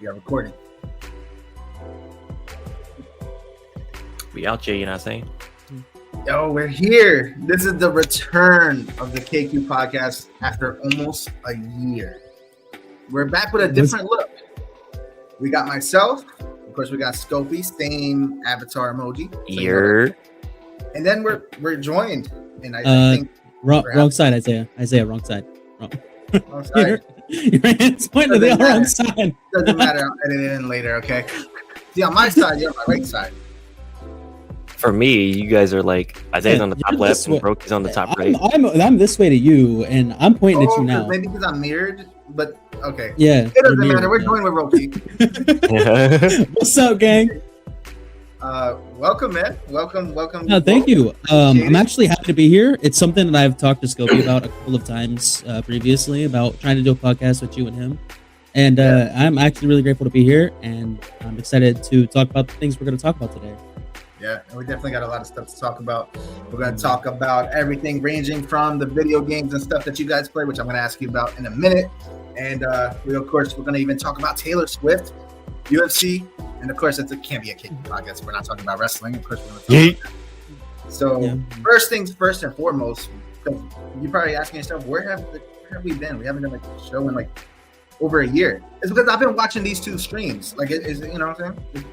We are recording. We out here, you know what I'm saying? Yo, we're here. This is the return of the KQ podcast after almost a year. We're back with a different look. We got myself, of course. We got Scopy, same avatar emoji. And then we're joined, and I think wrong side, Isaiah. Wrong side. Wrong side. It's pointing to the wrong side. Doesn't matter. I'll edit it in later. Okay. See, on my side, you're on my right side. For me, you guys are like Isaiah's on the top left and Broky's on the top right. I'm this way to you, and I'm pointing at you now. Maybe because I'm mirrored, but okay. Yeah, it doesn't matter. We're joined with Roki. What's up, gang? Welcome, man. Welcome. No, thank you. I'm actually happy to be here. It's something that I've talked to Scopy about a couple of times previously about trying to do a podcast with you and him. And I'm actually really grateful to be here, and I'm excited to talk about the things we're going to talk about today. Yeah, and we definitely got a lot of stuff to talk about. We're going to talk about everything ranging from the video games and stuff that you guys play, which I'm going to ask you about in a minute. And we're going to even talk about Taylor Swift, UFC, and of course, it can't be a KQ podcast. We're not talking about wrestling. Of course, we're going to talk about that. So first things first and foremost, because you're probably asking yourself, where have we been? We haven't done a show in like over a year. It's because I've been watching these two streams. Like, you know what I'm saying?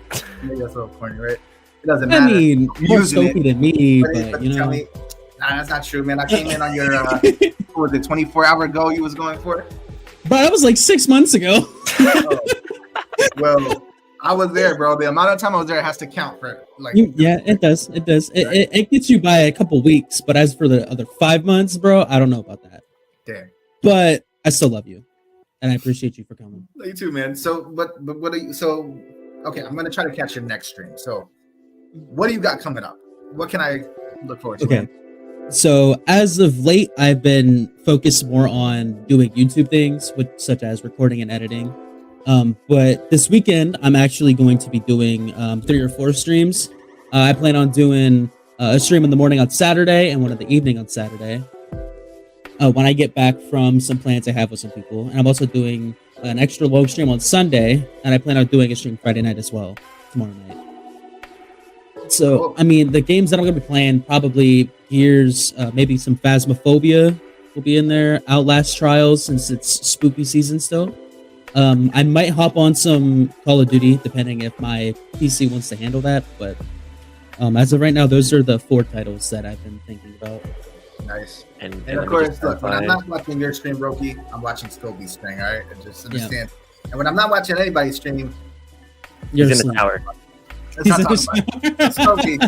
Maybe that's a little corny, right? It doesn't matter. I mean, more Scopy than me, but you know. Nah, that's not true, man. I came in on your, what was it, 24-hour goal you was going for? But that was like 6 months ago. Oh. Well, I was there, bro. The amount of time I was there has to count for like. Yeah, it does. It does. It gets you by a couple weeks, but as for the other 5 months, bro, I don't know about that. Damn. But I still love you, and I appreciate you for coming. You too, man. So, but what are you? So, okay, I'm gonna try to catch your next stream. So, what do you got coming up? What can I look forward to? Okay. So as of late, I've been focused more on doing YouTube things, such as recording and editing. But this weekend, I'm actually going to be doing 3 or 4 streams. I plan on doing a stream in the morning on Saturday and one in the evening on Saturday. When I get back from some plans I have with some people. And I'm also doing an extra long stream on Sunday. And I plan on doing a stream Friday night as well, tomorrow night. So, I mean, the games that I'm going to be playing, probably Gears, maybe some Phasmophobia will be in there. Outlast Trials, since it's spooky season still. I might hop on some Call of Duty, depending if my PC wants to handle that. But as of right now, those are the 4 titles that I've been thinking about. Nice. And of course, look, when I'm not watching your stream, Roki, I'm watching Scopy's stream, all right? And just understand. Yeah. And when I'm not watching anybody's stream, he's in the tower. Scopy,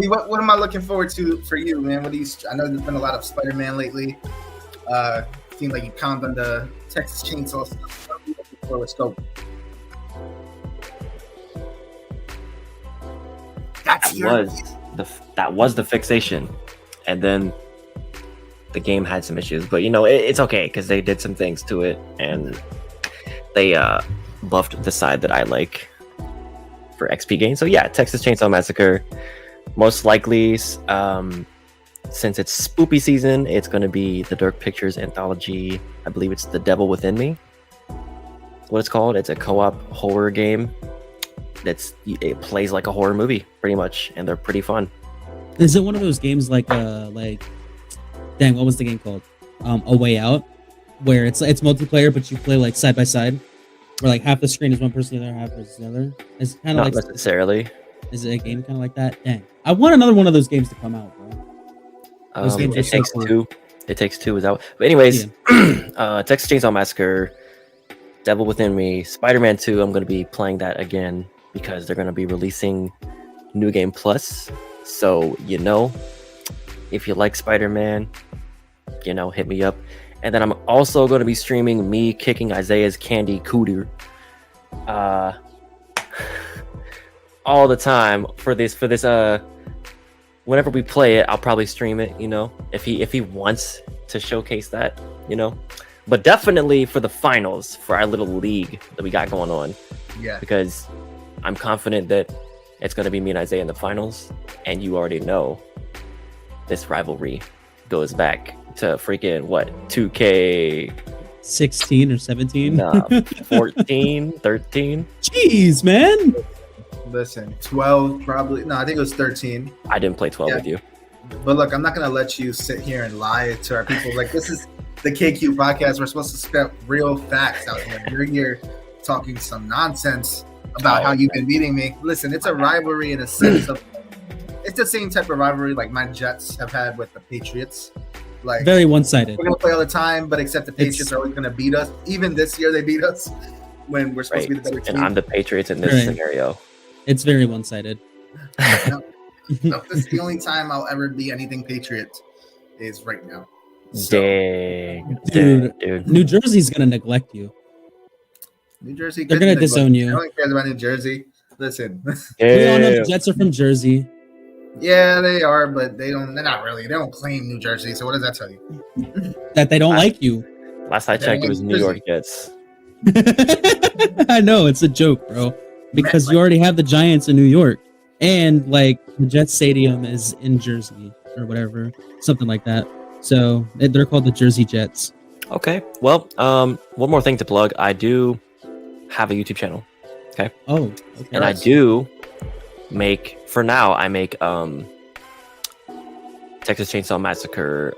what am I looking forward to for you, man? What do you? I know there's been a lot of Spider-Man lately. Seems like you pound on the Texas Chainsaw stuff. What are you looking for with Scopy? That was the fixation, and then the game had some issues. But you know, it's okay because they did some things to it, and they buffed the side that I like for XP games. So yeah, Texas Chainsaw Massacre, most likely, since it's spoopy season, it's going to be the Dirk Pictures anthology. I believe it's The Devil Within Me. That's what it's called. It's a co-op horror game. It plays like a horror movie pretty much, and they're pretty fun. Is it one of those games like dang, what was the game called? A Way Out, where it's multiplayer, but you play like side by side? Where like half the screen is one person, the other half is the other. It's kind of like necessarily. Is it a game kind of like that? Dang, I want another one of those games to come out, bro. It takes two. It Takes Two is out. But anyways, Texas Chainsaw Massacre, Devil Within Me, Spider-Man 2. I'm going to be playing that again because they're going to be releasing New Game Plus. So you know, if you like Spider-Man, you know, hit me up. And then I'm also going to be streaming me kicking Isaiah's Candy Cooter all the time for this whenever we play it. I'll probably stream it, you know, if he wants to showcase that, you know. But definitely for the finals, for our little league that we got going on. Yeah. Because I'm confident that it's going to be me and Isaiah in the finals, and you already know this rivalry goes back to freaking 2K 16 or 17. Nah, 14, 13. Jeez, man. Listen, 12 probably. No, I think it was 13. I didn't play 12 Yeah. with you. But look, I'm not gonna let you sit here and lie to our people. Like, this is the KQ podcast. We're supposed to spit real facts out here. You're here talking some nonsense about how you've been beating me. Listen, it's a rivalry in a sense of it's the same type of rivalry like my Jets have had with the Patriots. Like, Very one-sided. we're gonna play all the time, but except the Patriots are always gonna beat us. Even this year, they beat us when we're supposed to be the better team. And I'm the Patriots in this Right. scenario. It's very one-sided. No, this is the only time I'll ever be anything Patriots is right now. Dang, Dude. New Jersey's gonna neglect you. New Jersey, They're gonna disown you. No one cares about New Jersey. Listen, We all know the Jets are from Jersey. yeah, they are, but they're not really. They don't claim New Jersey. So what does that tell you? That they don't like you. Last I checked, it was New York Jets. I know, it's a joke, bro. Because you already have the Giants in New York. And like the Jets Stadium is in Jersey or whatever. Something like that. So they're called the Jersey Jets. Okay. Well, one more thing to plug. I do have a YouTube channel. Oh, okay. And I do make, for now, I make Texas Chainsaw Massacre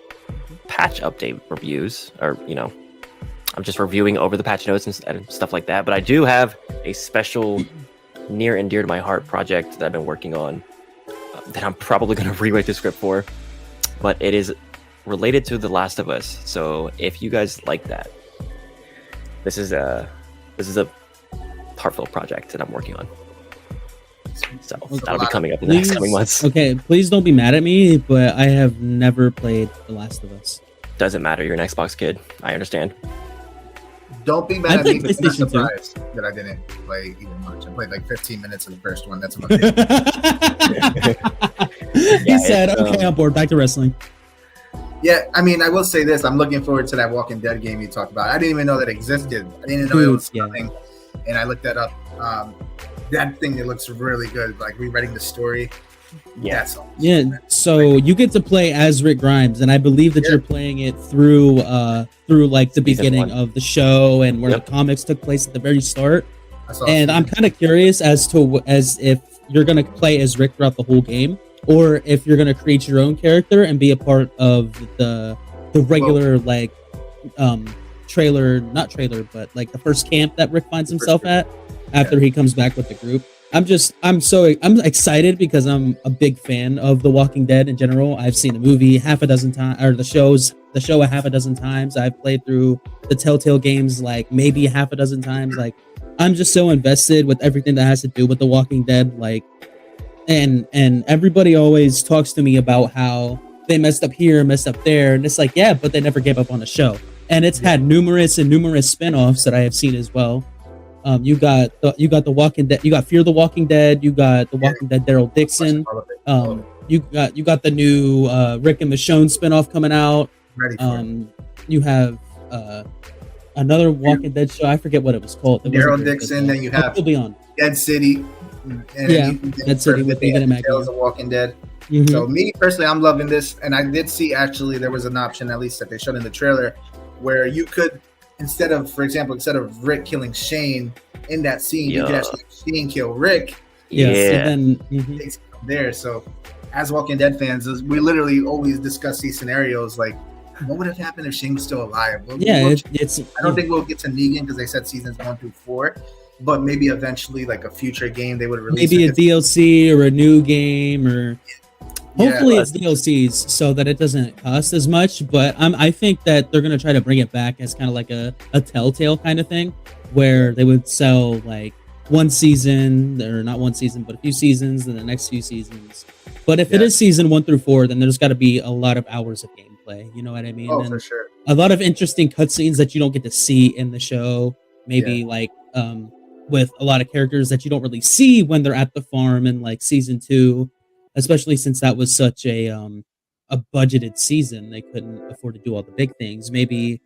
patch update reviews, or I'm just reviewing over the patch notes and stuff like that. But I do have a special near and dear to my heart project that I've been working on that I'm probably going to rewrite the script for, but it is related to The Last of Us. So if you guys like that, this is a heartfelt project that I'm working on. So that'll be coming up in the next coming months. Okay, please don't be mad at me, but I have never played The Last of Us. Doesn't matter. You're an Xbox kid. I understand. Don't be mad at me, but you're not PlayStation 2. surprised that I didn't play even much. I played like 15 minutes of the first one. That's about it. He said, "Okay, I'm bored. Back to wrestling." Yeah, I mean, I will say this. I'm looking forward to that Walking Dead game you talked about. I didn't even know that existed. I didn't know it was coming, and I looked that up. That thing, it looks really good. Like rewriting the story. Yeah. That's awesome. Yeah, so you get to play as Rick Grimes, and I believe that you're playing it through like the beginning of the show and where the comics took place at the very start. And I'm kind of curious as if you're gonna play as Rick throughout the whole game, or if you're gonna create your own character and be a part of the regular trailer, not trailer, but like the first camp that Rick finds himself at after he comes back with the group. I'm excited because I'm a big fan of The Walking Dead in general. I've seen the movie half a dozen times, or the show a half a dozen times. I've played through the Telltale games like maybe half a dozen times. Like, I'm just so invested with everything that has to do with The Walking Dead. Like, and everybody always talks to me about how they messed up here, messed up there, and it's like, yeah, but they never gave up on the show. And it's had numerous spin-offs that I have seen as well. You got the Walking Dead. You got Fear the Walking Dead. You got the Walking Dead Daryl Dixon. You got the new Rick and Michonne spinoff coming out. You have another Walking Dead show. I forget what it was called. Daryl Dixon. Then you have Dead City. Dead City with David and Maggie. Tales of Walking Dead. Mm-hmm. So me personally, I'm loving this, and I did see actually there was an option, at least that they showed in the trailer, where you could. Instead of Rick killing Shane in that scene, you could actually have Shane kill Rick. Yes, there. So, as Walking Dead fans, we literally always discuss these scenarios like, what would have happened if Shane was still alive? I don't think we'll get to Negan because they said seasons 1 through 4, but maybe eventually, like a future game, they would release maybe a DLC or a new game or. Hopefully it's DLCs so that it doesn't cost as much, but I think that they're gonna try to bring it back as kind of like a Telltale kind of thing, where they would sell like one season, or not one season, but a few seasons, and the next few seasons. But if it is season 1 through 4, then there's got to be a lot of hours of gameplay. You know what I mean? Oh, for sure. A lot of interesting cutscenes that you don't get to see in the show. Maybe with a lot of characters that you don't really see when they're at the farm in like season 2. Especially since that was such a budgeted season, they couldn't afford to do all the big things. Maybe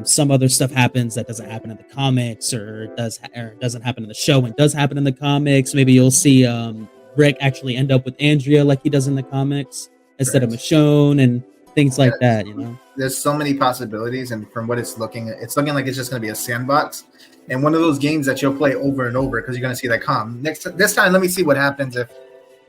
some other stuff happens that doesn't happen in the comics, or doesn't happen in the show and does happen in the comics. Maybe you'll see Rick actually end up with Andrea like he does in the comics instead of Michonne, and things like that. There's so many possibilities, and from what it's looking like it's just going to be a sandbox, and one of those games that you'll play over and over because you're going to see like, this time let me see what happens if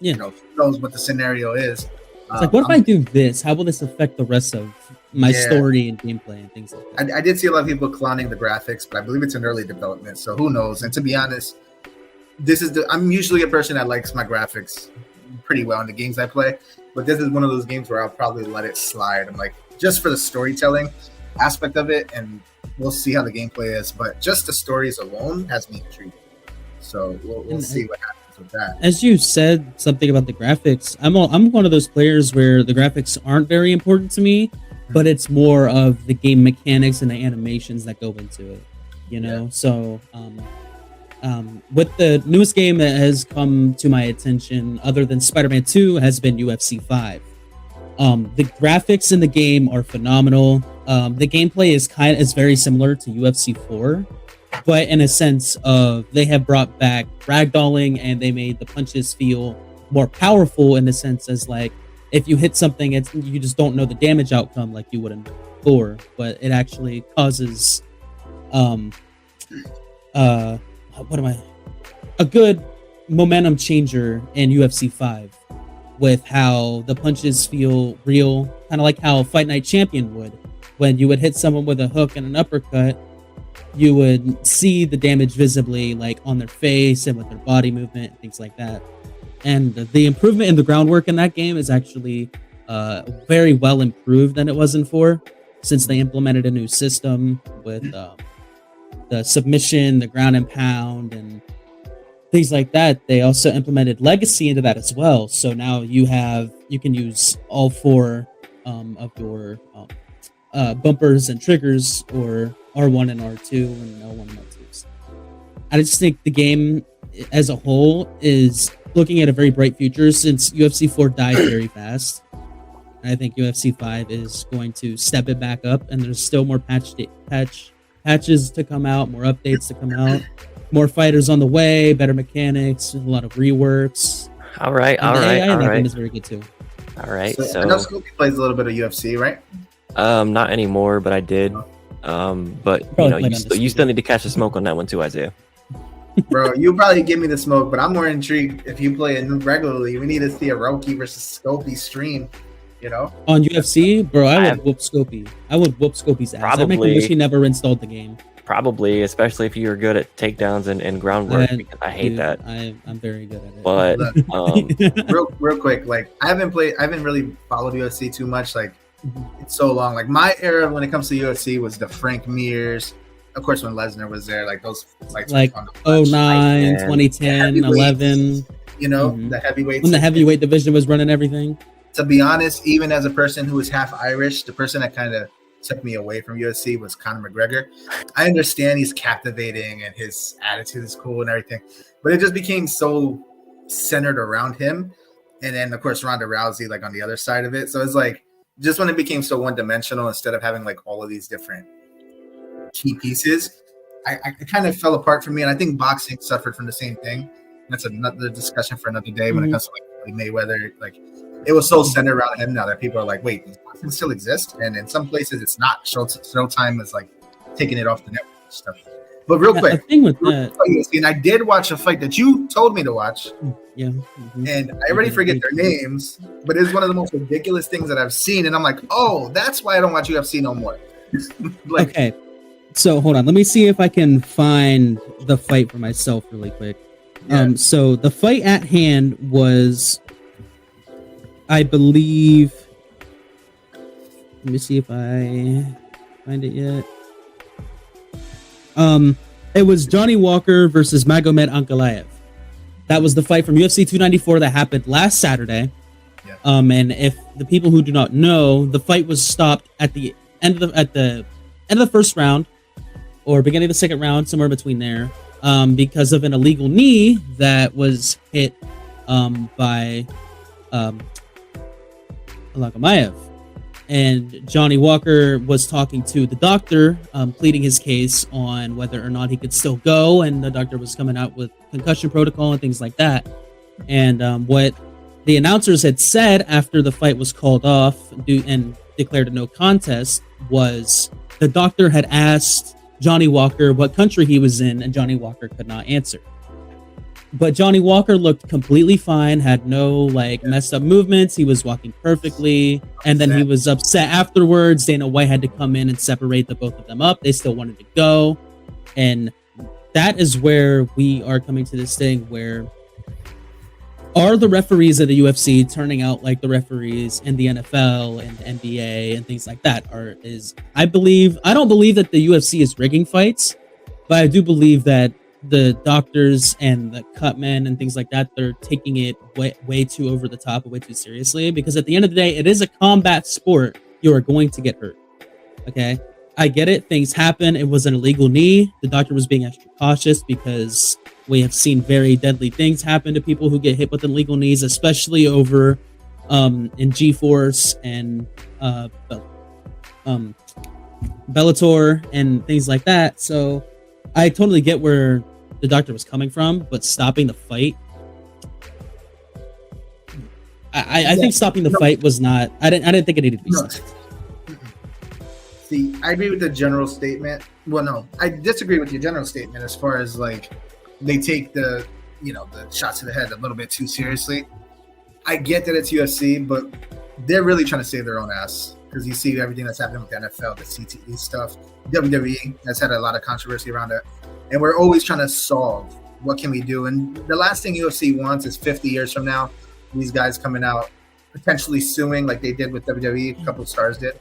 who knows what the scenario is. It's like, what if I do this? How will this affect the rest of my story and gameplay and things like that? I did see a lot of people clowning the graphics, but I believe it's in early development, so who knows? And to be honest, I'm usually a person that likes my graphics pretty well in the games I play, but this is one of those games where I'll probably let it slide. I'm like, just for the storytelling aspect of it, and we'll see how the gameplay is, but just the stories alone has me intrigued. So we'll see what happens with that. As you said something about the graphics, I'm one of those players where the graphics aren't very important to me, but it's more of the game mechanics and the animations that go into it, So with the newest game that has come to my attention, other than Spider-Man 2, has been UFC 5. The graphics in the game are phenomenal. The gameplay is very similar to UFC 4, but in a sense of they have brought back ragdolling and they made the punches feel more powerful in the sense as like if you hit something, you just don't know the damage outcome like you would in 4, but it actually causes a good momentum changer in UFC 5 with how the punches feel real, kind of like how Fight Night Champion would. When you would hit someone with a hook and an uppercut, you would see the damage visibly, like on their face and with their body movement, things like that. And the improvement in the groundwork in that game is actually very well improved than it was in 4, since they implemented a new system with the submission, the ground and pound, and things like that. They also implemented Legacy into that as well. So now you can use all 4 of your bumpers and triggers, or R1 and R2 and L1 and L2s. I just think the game as a whole is looking at a very bright future since UFC 4 died very fast. I think UFC 5 is going to step it back up, and there's still more patches to come out, more updates to come out, more fighters on the way, better mechanics, a lot of reworks. All right. That game is very good too. All right. So I know Scopey plays a little bit of UFC, right? Not anymore, but I did. But you still need to catch the smoke on that one too, Isaiah. Bro, you probably give me the smoke, but I'm more intrigued if you play it regularly. We need to see a Roki versus Scopey stream, On UFC, bro, I would whoop Scopey. I would whoop Scopey's ass. Probably. I make him wish he never installed the game. Probably, especially if you're good at takedowns and groundwork, because I hate that. I'm very good at it. But real quick, like I haven't really followed UFC too much. Like it's so long. Like my era when it comes to UFC was the Frank Mears. Of course, when Lesnar was there, like those fights like were fun to watch. 09, 2010, 11. The heavyweights. When the heavyweight division was running everything. To be honest, even as a person who is half Irish, the person that kind of took me away from UFC was Conor McGregor. I understand he's captivating and his attitude is cool and everything, but it just became so centered around him. And then, of course, Ronda Rousey, like on the other side of it. So it's like, just when it became so one-dimensional instead of having like all of these different key pieces, I kind of fell apart for me. And I think boxing suffered from the same thing. That's another discussion for another day when it comes to like Mayweather. Like it was so centered around him now that people are like, wait, does boxing still exist? And in some places it's not. Showtime is like taking it off the network and stuff. But real quick, the thing with that, and I did watch a fight that you told me to watch. Yeah. And I already forget their names, but it's one of the most ridiculous things that I've seen. And I'm like, oh, that's why I don't watch UFC no more. Okay. So hold on. Let me see if I can find the fight for myself really quick. Yeah. So the fight at hand was, I believe, let me see if I find it yet. It was Johnny Walker versus Magomed Ankalaev. That was the fight from UFC 294 that happened last Saturday. Yeah. And if the people who do not know, the fight was stopped at the end of the first round or beginning of the second round, somewhere between there, because of an illegal knee that was hit by Ankalaev. And Johnny Walker was talking to the doctor, pleading his case on whether or not he could still go. And the doctor was coming out with concussion protocol and things like that. And what the announcers had said after the fight was called off, and declared a no contest was the doctor had asked Johnny Walker what country he was in, and Johnny Walker could not answer. But Johnny Walker looked completely fine, had no like messed up movements. He was walking perfectly, and then he was upset afterwards. Dana White had to come in and separate the both of them up. They still wanted to go, and that is where we are coming to this thing where are the referees of the UFC turning out like the referees in the NFL and the NBA and things like that? I don't believe that the UFC is rigging fights, but I do believe that the doctors and the cutmen and things like that, they're taking it way too over the top and way too seriously, because at the end of the day, it is a combat sport. You are going to get hurt. Okay? I get it. Things happen. It was an illegal knee. The doctor was being extra cautious because we have seen very deadly things happen to people who get hit with illegal knees, especially over in G-Force and Bellator and things like that. So I totally get where the doctor was coming from, but stopping the fight, I think stopping the fight was not. I didn't think it needed to be stopped. See, I agree with the general statement. Well, no, I disagree with your general statement as far as like they take the shots to the head a little bit too seriously. I get that it's UFC, but they're really trying to save their own ass, because you see everything that's happening with the NFL, the CTE stuff. WWE has had a lot of controversy around it, and we're always trying to solve what can we do. And the last thing UFC wants is 50 years from now, these guys coming out potentially suing like they did with WWE. A couple of stars did.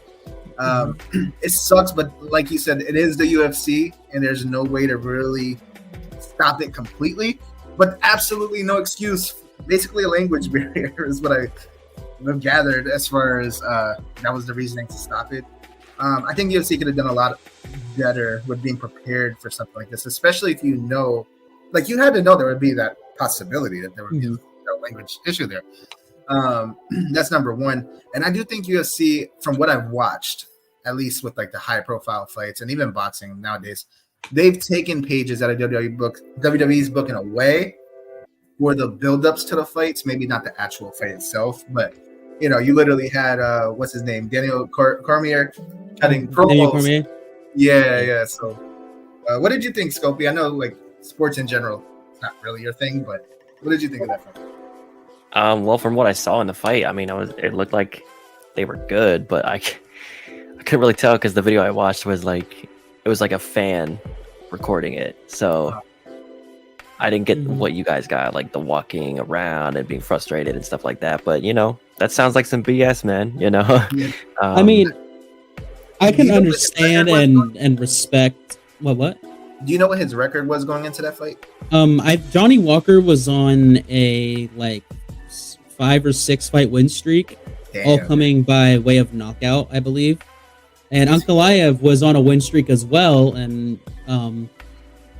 It sucks, but like you said, it is the UFC, and there's no way to really stop it completely. But absolutely no excuse. Basically, a language barrier is what I've gathered as far as that was the reasoning to stop it. I think UFC could have done a lot better with being prepared for something like this, especially if you know, like you had to know there would be that possibility that there would be a language issue there. That's number one. And I do think UFC, from what I've watched, at least with like the high profile fights and even boxing nowadays, they've taken pages out of WWE's book in a way for the buildups to the fights, maybe not the actual fight itself, but you literally had what's his name, Daniel Cormier cutting promos. Yeah. So, what did you think, Scopey? I know like sports in general, it's not really your thing, but what did you think of that fight? Well, from what I saw in the fight, I mean, it looked like they were good, but I couldn't really tell because the video I watched was like a fan recording it, so I didn't get what you guys got, like the walking around and being frustrated and stuff like that. But that sounds like some BS, man. I mean, I can understand and respect. What? Do you know what his record was going into that fight? Johnny Walker was on a like 5 or 6 fight win streak, all coming by way of knockout, I believe. And Ankalaev was on a win streak as well, and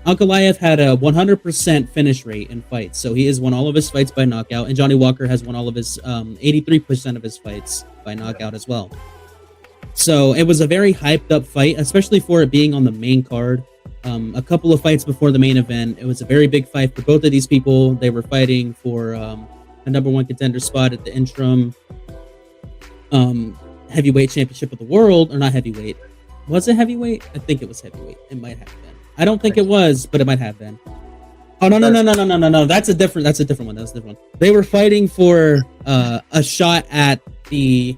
Ankalaev had a 100% finish rate in fights, so he has won all of his fights by knockout, and Johnny Walker has won all of his 83% of his fights by knockout as well. So it was a very hyped up fight, especially for it being on the main card. A couple of fights before the main event, it was a very big fight for both of these people. They were fighting for a number one contender spot at the interim heavyweight championship of the world, or not heavyweight. Was it heavyweight? I think it was heavyweight. It might have been. I don't think it was, but it might have been. Oh no! That's a different one. They were fighting for a shot at the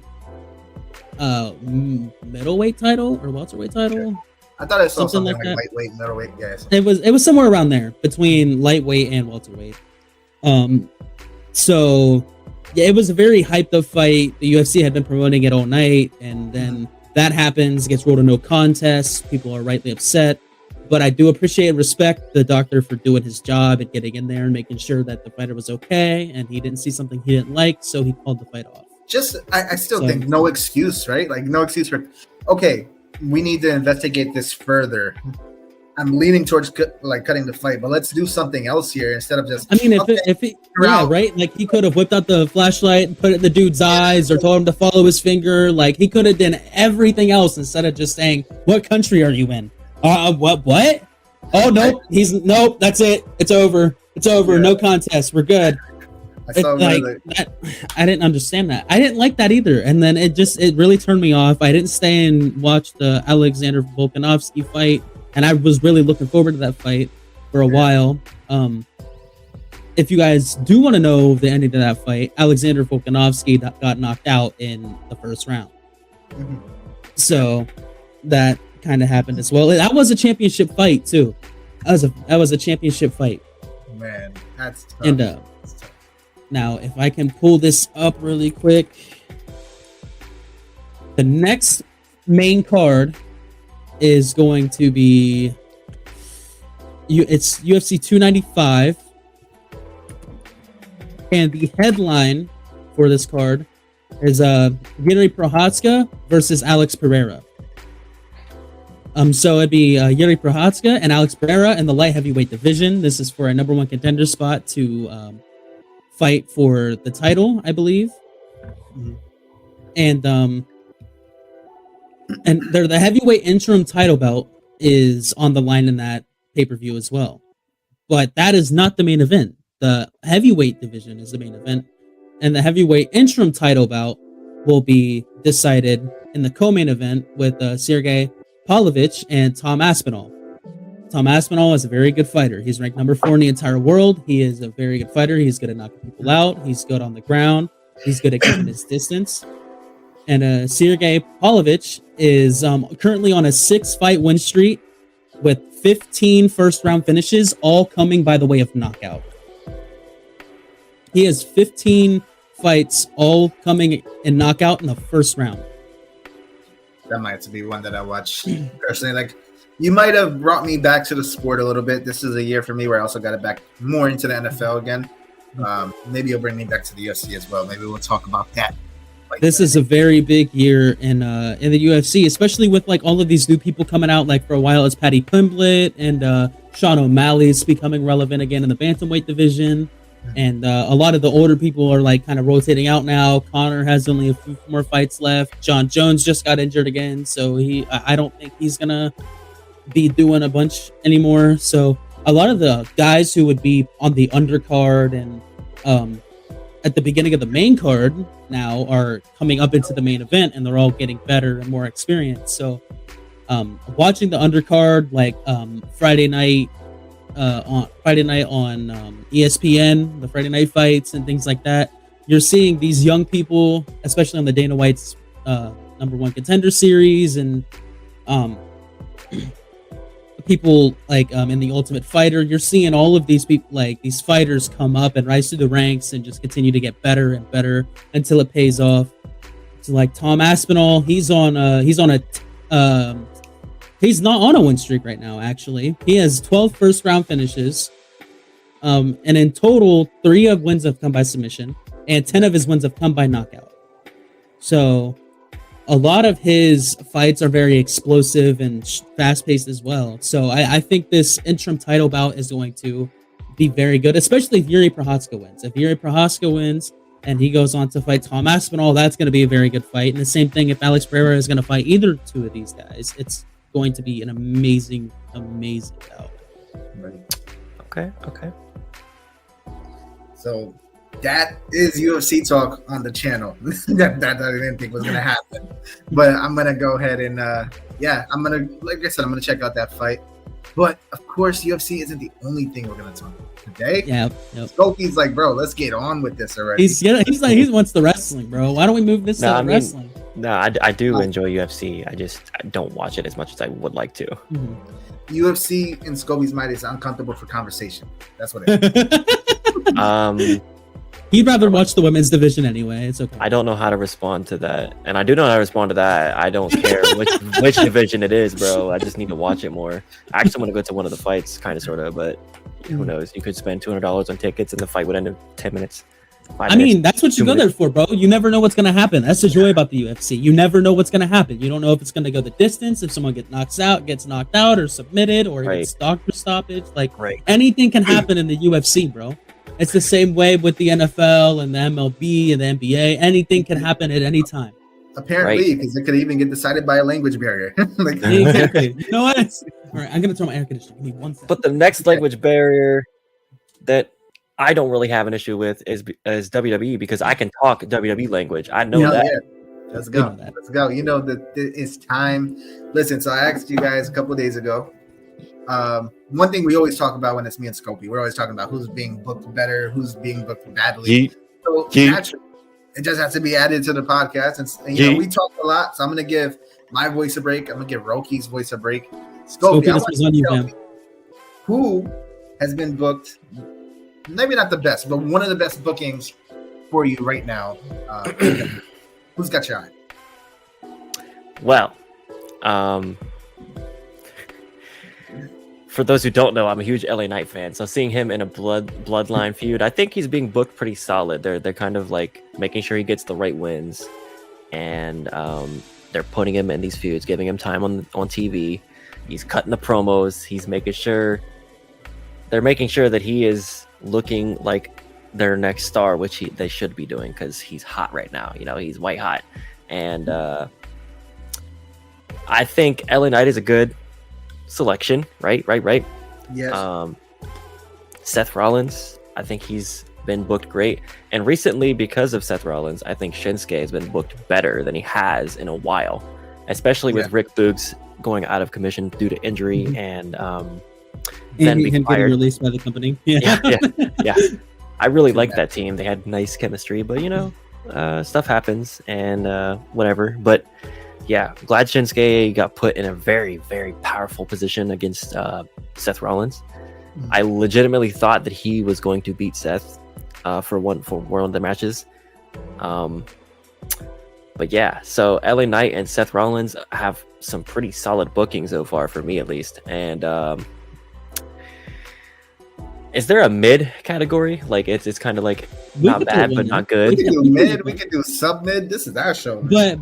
middleweight title or welterweight title. I thought I saw something like lightweight, middleweight. Yes. It was somewhere around there between lightweight and welterweight. So yeah, it was a very hyped up fight. The UFC had been promoting it all night, and then that happens, gets ruled a no contest. People are rightly upset, but I do appreciate and respect the doctor for doing his job and getting in there and making sure that the fighter was okay, and he didn't see something he didn't like, so he called the fight off. I still think no excuse, right? Like no excuse for, okay, we need to investigate this further. I'm leaning towards cutting the fight, but let's do something else here instead of just. I mean, if he right, like he could have whipped out the flashlight and put it in the dude's eyes, or told him to follow his finger. Like he could have done everything else instead of just saying, "What country are you in?" What? Oh no, nope. That's it. It's over. Yeah. No contest. We're good. I saw I didn't understand that. I didn't like that either. And then it really turned me off. I didn't stay and watch the Alexander Volkanovski fight, and I was really looking forward to that fight for a while. If you guys do want to know the ending to that fight, Alexander Volkanovski got knocked out in the first round. Mm-hmm. So that kind of happened as well. That was a championship fight too. That was a championship fight. Man, that's tough. And now, if I can pull this up really quick, the next main card is going to be it's UFC 295, and the headline for this card is Yuri Prochazka versus Alex Pereira. So it'd be Yuri Prochazka and Alex Pereira in the light heavyweight division. This is for a number one contender spot to fight for the title, I believe. Mm-hmm. And the heavyweight interim title belt is on the line in that pay-per-view as well. But that is not the main event. The heavyweight division is the main event, and the heavyweight interim title bout will be decided in the co-main event with Sergey Pavlovich and Tom Aspinall. Tom Aspinall is a very good fighter. He's ranked number 4 in the entire world. He is a very good fighter. He's good at knocking people out. He's good on the ground. He's good at keeping his distance. And Sergey Pavlovich is currently on a 6-fight win streak with 15 first-round finishes, all coming by the way of knockout. He has 15 fights, all coming in knockout in the first round. That might have to be one that I watch personally. Like, you might have brought me back to the sport a little bit. This is a year for me where I also got it back more into the NFL again. Maybe you'll bring me back to the UFC as well. Maybe we'll talk about that. This is a very big year in the UFC, especially with like all of these new people coming out. Like for a while, it's Paddy Pimblett and Sean O'Malley's becoming relevant again in the bantamweight division. And a lot of the older people are like kind of rotating out now. Connor has only a few more fights left. John Jones just got injured again, so I don't think he's gonna be doing a bunch anymore. So a lot of the guys who would be on the undercard and at the beginning of the main card now are coming up into the main event, and they're all getting better and more experienced. So watching the undercard, like Friday night on ESPN, the Friday night fights and things like that, you're seeing these young people, especially on the Dana White's number one contender series, and people like in the Ultimate Fighter. You're seeing all of these people, like these fighters, come up and rise through the ranks and just continue to get better and better until it pays off. So like Tom Aspinall, he's not on a win streak right now, actually. He has 12 first-round finishes. And in total, 3 of wins have come by submission, and 10 of his wins have come by knockout. So a lot of his fights are very explosive and fast-paced as well. So I think this interim title bout is going to be very good, especially if Yuri Prochazka wins. If Yuri Prochazka wins and he goes on to fight Tom Aspinall, that's going to be a very good fight. And the same thing if Alex Pereira is going to fight either 2 of these guys. It's going to be an amazing bout. Okay. So that is UFC talk on the channel. that I didn't think was gonna happen, but I'm gonna go ahead and I'm gonna check out that fight. But of course, UFC isn't the only thing we're gonna talk about today. Yep. Skoki's like, bro, let's get on with this already. He's like, he wants the wrestling, bro. Why don't we move this to wrestling? No, I do enjoy UFC. I don't watch it as much as I would like to. Mm-hmm. UFC in Scobie's mind is uncomfortable for conversation. That's what it is. He'd rather watch the women's division anyway. It's okay. I don't know how to respond to that, and I do know how to respond to that. I don't care which division it is, bro. I just need to watch it more. I actually want to go to one of the fights, kind of, sort of, but who knows? You could spend $200 on tickets, and the fight would end in 10 minutes. I mean, that's what you go there for, bro. You never know what's going to happen. That's the joy about the UFC. You never know what's going to happen. You don't know if it's going to go the distance, if someone gets knocked out or submitted, or gets doctor stoppage. Like, anything can happen in the UFC, bro. It's the same way with the NFL and the MLB and the NBA. Anything can happen at any time. Apparently, because it could even get decided by a language barrier. Exactly. You know what? All right, I'm going to turn my air conditioner. Give me 1 second. But the next language barrier that I don't really have an issue with is WWE because I can talk WWE language. I know Yeah, that. yeah. Let's go. Let's go. You know that it's time. Listen, so I asked you guys a couple of days ago. One thing we always talk about when it's me and Scopy, we're always talking about who's being booked better, who's being booked badly. So naturally, it just has to be added to the podcast. And you know, we talk a lot, so I'm gonna give my voice a break. I'm gonna give Roki's voice a break. Scopy, I want you to tell me who has been booked. Maybe not the best, but one of the best bookings for you right now. Who's got your eye? Well, for those who don't know, I'm a huge LA Knight fan. So seeing him in a bloodline feud, I think he's being booked pretty solid. They're kind of like making sure he gets the right wins, and they're putting him in these feuds, giving him time on TV. He's cutting the promos. He's making sure that he is looking like their next star, which they should be doing because he's hot right now. You know, he's white hot, and I think LA Knight is a good selection. Right. Yes. Seth Rollins, I think he's been booked great, and recently because of Seth Rollins, I think Shinsuke has been booked better than he has in a while, especially with Rick Boogs going out of commission due to injury and then him getting released by the company. Yeah. I really like that team. They had nice chemistry, but you know, stuff happens and whatever. But yeah, glad Shinsuke got put in a very, very powerful position against Seth Rollins. I legitimately thought that he was going to beat Seth for one of the matches. But yeah, so LA Knight and Seth Rollins have some pretty solid bookings so far for me, at least. And is there a mid category? Like it's kind of like not bad but not good. We can do mid, we can do sub mid. This is our show. But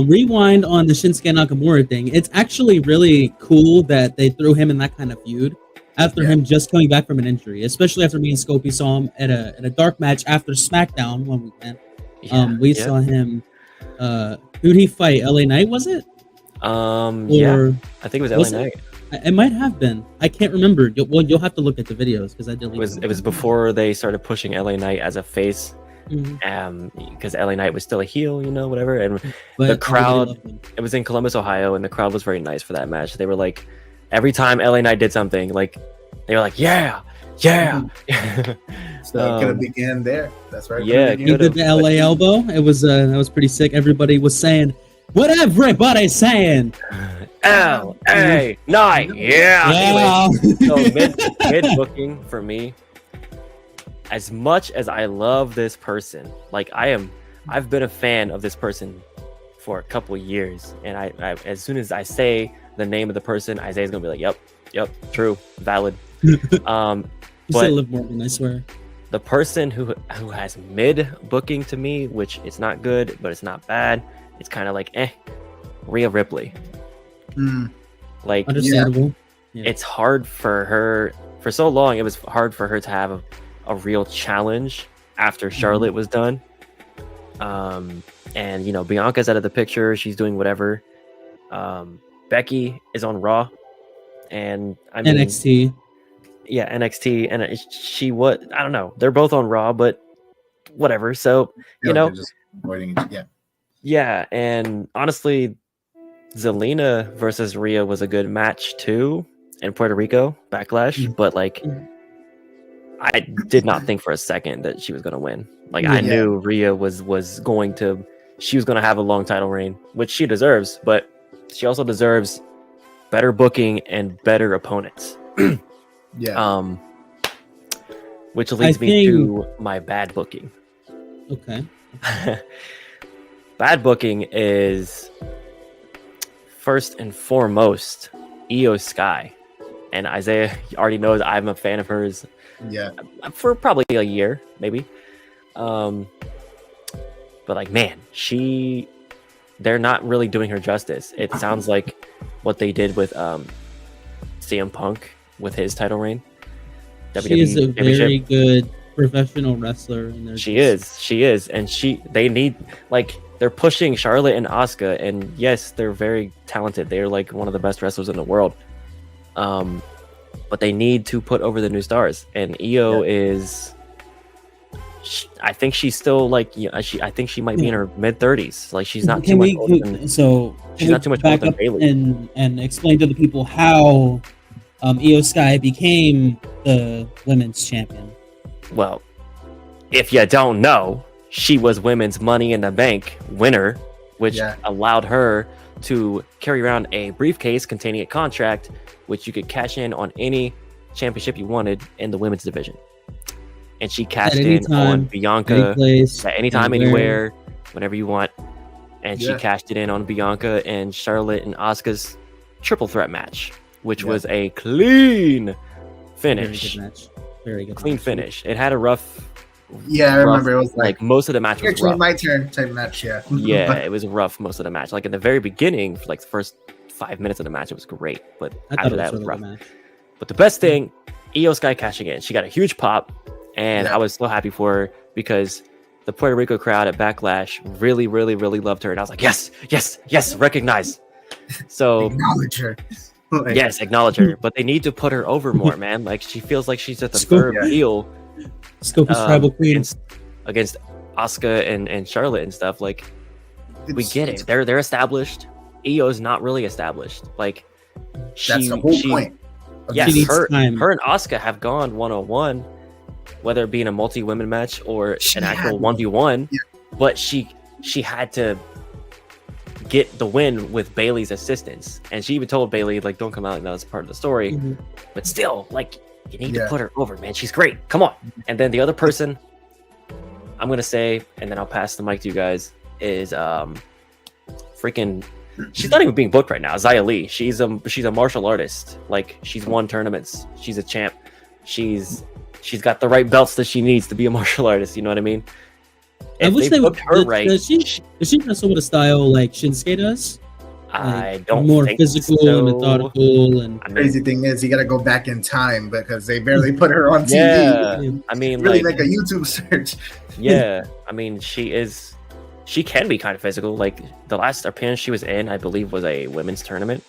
rewind on the Shinsuke Nakamura thing. It's actually really cool that they threw him in that kind of feud after him just coming back from an injury, especially after me and Scopy saw him at a dark match after SmackDown one weekend. We saw him. Who'd he fight? LA Knight, was it? I think it was LA Knight. It might have been. I can't remember. You'll have to look at the videos because I deleted. It was before they started pushing LA Knight as a face, because LA Knight was still a heel, you know, whatever. And the crowd, it was in Columbus, Ohio, and the crowd was very nice for that match. They were like, every time LA Knight did something, like they were like, yeah. So it could have began there. That's right. Yeah, he did the LA elbow. It was that was pretty sick. Everybody was saying what everybody's saying. LA Knight, Anyway, so mid booking for me. As much as I love this person, like I've been a fan of this person for a couple of years, and I as soon as I say the name of the person, Isaiah's gonna be like, yep, true, valid. You said Liv Morgan, I swear. The person who has mid booking to me, which it's not good, but it's not bad. It's kind of like Rhea Ripley. Like, understandable. It's hard for her for so long. It was hard for her to have a real challenge after Charlotte was done. And you know, Bianca's out of the picture. She's doing whatever. Becky is on Raw, and I mean NXT. Yeah, NXT, and I don't know. They're both on Raw, but whatever. So you know, just avoiding it. Yeah, and honestly, Zelina versus Rhea was a good match too in Puerto Rico Backlash, but like I did not think for a second that she was going to win. Like I knew Rhea was going to have a long title reign, which she deserves, but she also deserves better booking and better opponents. Which leads me to my bad booking. Okay. Bad booking is first and foremost Io Sky, and Isaiah already knows I'm a fan of hers. For probably a year, maybe. But like, man, they're not really doing her justice. It sounds like what they did with CM Punk with his title reign. She is a very good professional wrestler. She is, and they need, like, they're pushing Charlotte and Asuka, and yes, they're very talented. They're like one of the best wrestlers in the world. but they need to put over the new stars. And Io is, I think she's still like, I think she might be in her mid-30s. Like she's not too much older than. So she's not too much older than Bailey. And explain to the people how Io Sky became the women's champion. Well, if you don't know, she was women's Money in the Bank winner, which allowed her to carry around a briefcase containing a contract, which you could cash in on any championship you wanted in the women's division. And she cashed in on Bianca at any time, anywhere, whenever you want. And she cashed it in on Bianca and Charlotte and Asuka's triple threat match, which was a clean finish. Very good clean finish. It had a rough. Yeah, I remember it was like most of the match was rough. My turn type match. Yeah. Yeah, it was rough most of the match. Like in the very beginning, for like the first 5 minutes of the match, it was great. But after that, it was rough. But the best thing, Io Sky cashing in. She got a huge pop, and I was so happy for her because the Puerto Rico crowd at Backlash really, really, really loved her, and I was like, yes, yes, yes, recognize. So acknowledge her. Yes, acknowledge her. But they need to put her over more, man. Like she feels like she's at the third wheel. Scope's tribal queen against Asuka and Charlotte and stuff. Like we get it. They're established. Io's not really established. Like that's the whole point. Yes, her and Asuka have gone 1-on-1, whether it be in a multi-women match or an actual 1v1. Yeah. But she had to get the win with Bailey's assistance, and she even told Bailey like, "Don't come out, that's part of the story." Mm-hmm. But still, like, you need to put her over, man. She's great. Come on. And then the other person I'm gonna say, and then I'll pass the mic to you guys, is freaking. She's not even being booked right now. Xia Li. She's a martial artist. Like she's won tournaments. She's a champ. She's got the right belts that she needs to be a martial artist. You know what I mean? I wish they booked her right. Does she wrestle with a style like Shinsuke does? I don't more think physical so. and methodical. And the crazy thing is, you got to go back in time because they barely put her on TV. Yeah, I mean, really like a YouTube search. Yeah, I mean, she can be kind of physical. Like the last appearance she was in, I believe, was a women's tournament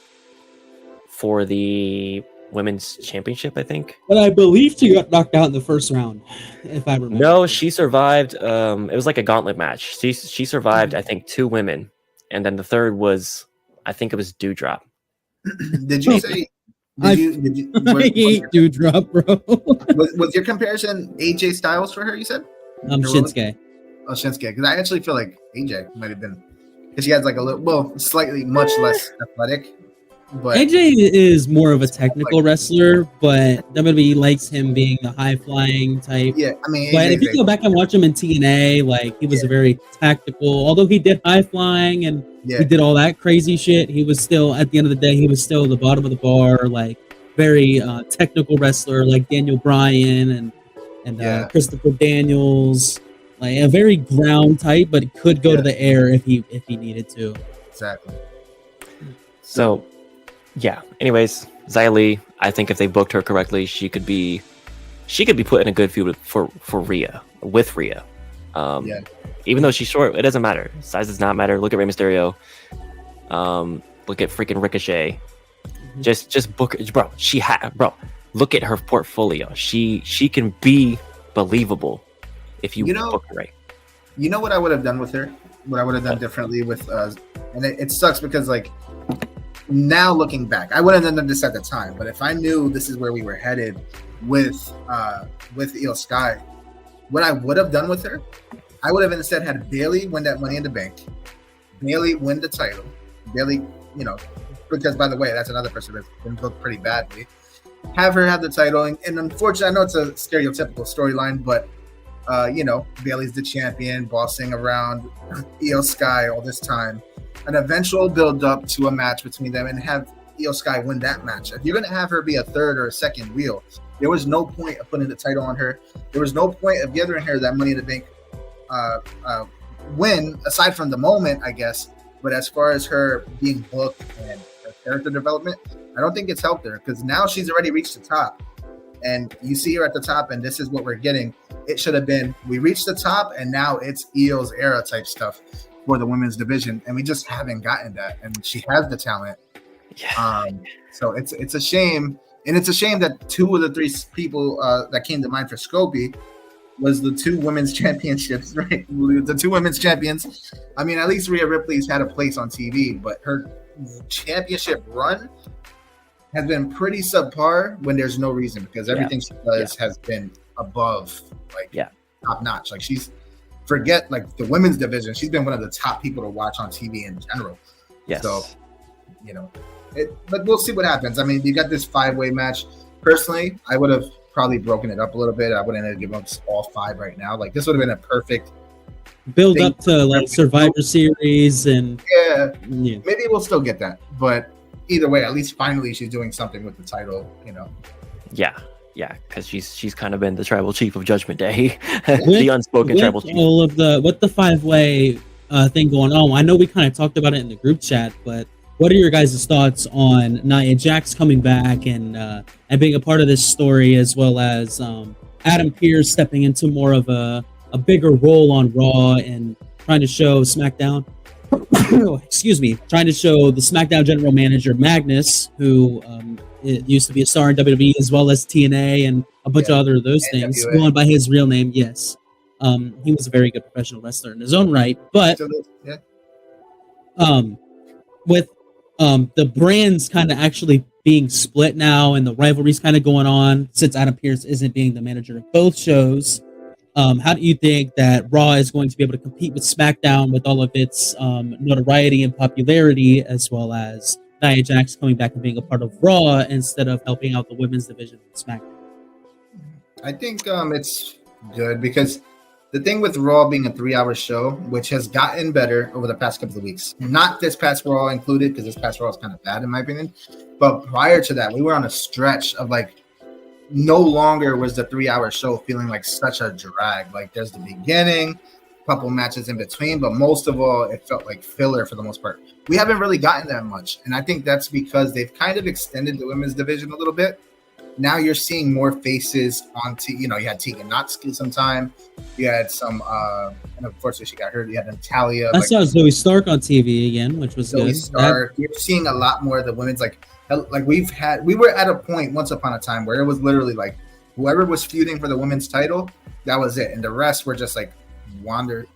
for the women's championship, I think. But I believe she got knocked out in the first round, if I remember. No, she survived. It was like a gauntlet match. She survived, I think, 2 women, and then the third was, I think it was Dewdrop. Did you say? I hate Dewdrop, bro. was your comparison AJ Styles for her? You said Shinsuke. Oh, Shinsuke, because I actually feel like AJ might have been, because she has like a little, slightly much less athletic. But AJ is more of a technical wrestler, but WWE likes him being the high flying type. Yeah, I mean, but if you go back and watch him in TNA, like he was a very tactical. Although he did high flying and he did all that crazy shit, he was still at the end of the day he was still the bottom of the bar, like very technical wrestler, like Daniel Bryan and Christopher Daniels. Like a very ground type, but it could go to the air if he needed to. Exactly. So, yeah. Anyways, Xia Li, I think if they booked her correctly, she could be put in a good feud for Rhea, with Rhea. Even though she's short, it doesn't matter. Size does not matter. Look at Rey Mysterio. Look at freaking Ricochet. Mm-hmm. Just book it, bro. Look at her portfolio. She can be believable. If you book her right. You know what I would have done with her? What I would have done differently with and it sucks because like now looking back, I wouldn't have done this at the time, but if I knew this is where we were headed with Io Sky, what I would have done with her, I would have instead had Bailey win that Money in the Bank, Bailey win the title, Bailey, because by the way, that's another person that's been booked pretty badly. Have her have the title, and unfortunately, I know it's a stereotypical storyline, but Bailey's the champion, bossing around Io Sky all this time. An eventual build up to a match between them and have Io Sky win that match. If you're going to have her be a third or a second wheel, there was no point of putting the title on her. There was no point of giving her that Money in the Bank win, aside from the moment, I guess. But as far as her being booked and her character development, I don't think it's helped her because now she's already reached the top. And you see her at the top, and this is what we're getting. It should have been, we reached the top, and now it's Io's era type stuff for the women's division, and we just haven't gotten that. And she has the talent. Yeah. So it's a shame. And it's a shame that two of the three people that came to mind for Scopy was the two women's championships, right? The two women's champions. I mean, at least Rhea Ripley's had a place on TV, but her championship run has been pretty subpar when there's no reason, because everything she does has been above, like top notch. Like forget like the women's division, she's been one of the top people to watch on TV in general. Yes. So, you know, but we'll see what happens. I mean, you got this 5-way match. Personally, I would have probably broken it up a little bit. I wouldn't have given us all 5 right now. Like, this would have been a perfect build up to like Survivor Series, and maybe we'll still get that. But either way, at least finally she's doing something with the title, you know. Yeah, because she's kind of been the tribal chief of Judgment Day, the unspoken tribal chief. All of the 5-way thing going on. I know we kind of talked about it in the group chat, but what are your guys' thoughts on Nia Jax coming back and being a part of this story, as well as Adam Pearce stepping into more of a bigger role on Raw and trying to show SmackDown? Excuse me, trying to show the SmackDown general manager Magnus, who used to be a star in WWE as well as TNA and a bunch of other those things, going by his real name. Yes, he was a very good professional wrestler in his own right, but with the brands kind of actually being split now and the rivalries kind of going on, since Adam Pearce isn't being the manager of both shows, how do you think that Raw is going to be able to compete with SmackDown with all of its notoriety and popularity, as well as Nia Jax coming back and being a part of Raw instead of helping out the women's division of SmackDown? I think it's good, because the thing with Raw being a 3-hour show, which has gotten better over the past couple of weeks, not this past Raw included, because this past Raw is kind of bad in my opinion, but prior to that, we were on a stretch of like, no longer was the 3-hour show feeling like such a drag. Like, there's the beginning, couple matches in between, but most of all, it felt like filler for the most part. We haven't really gotten that much, and I think that's because they've kind of extended the women's division a little bit. Now you're seeing more faces on you had Tegan Nox sometime, you had some and unfortunately she got hurt, you had Natalia. I saw Zoe Stark on TV again, which was Zoe good. Stark. You're seeing a lot more of the women's, like we were at a point once upon a time where it was literally like whoever was feuding for the women's title, that was it, and the rest were just like wandering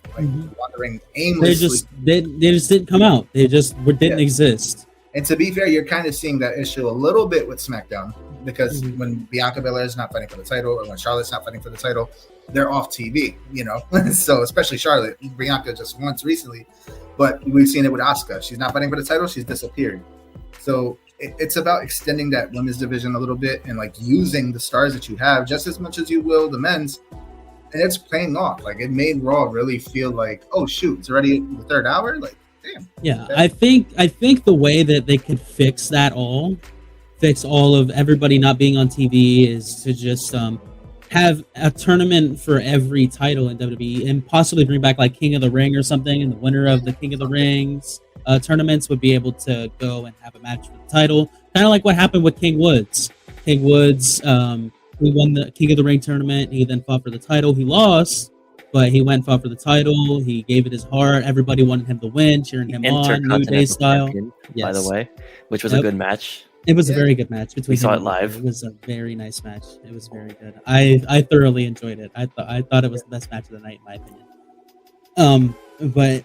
aimlessly. They just didn't come out. They just didn't exist. And to be fair, you're kind of seeing that issue a little bit with SmackDown, because when Bianca Belair is not fighting for the title, or when Charlotte's not fighting for the title, they're off TV, you know. So especially Charlotte, Bianca just once recently, but we've seen it with Asuka. She's not fighting for the title, she's disappeared. So it's about extending that women's division a little bit and like using the stars that you have just as much as you will the men's, and it's paying off. Like, it made Raw really feel like, oh shoot, it's already the 3rd hour. Like, damn. Yeah, I think the way that they could fix all of everybody not being on TV is to just have a tournament for every title in WWE, and possibly bring back like King of the Ring or something, and the winner of the King of the Rings tournaments would be able to go and have a match for the title, kind of like what happened with King Woods. King Woods, he won the King of the Ring tournament. He then fought for the title. He lost, but he went and fought for the title. He gave it his heart. Everybody wanted him to win, cheering him on, New Day style. By the way, which was a good match. It was a very good match between. We saw it live. It was a very nice match. It was very good. I thoroughly enjoyed it. I thought it was the best match of the night, in my opinion. But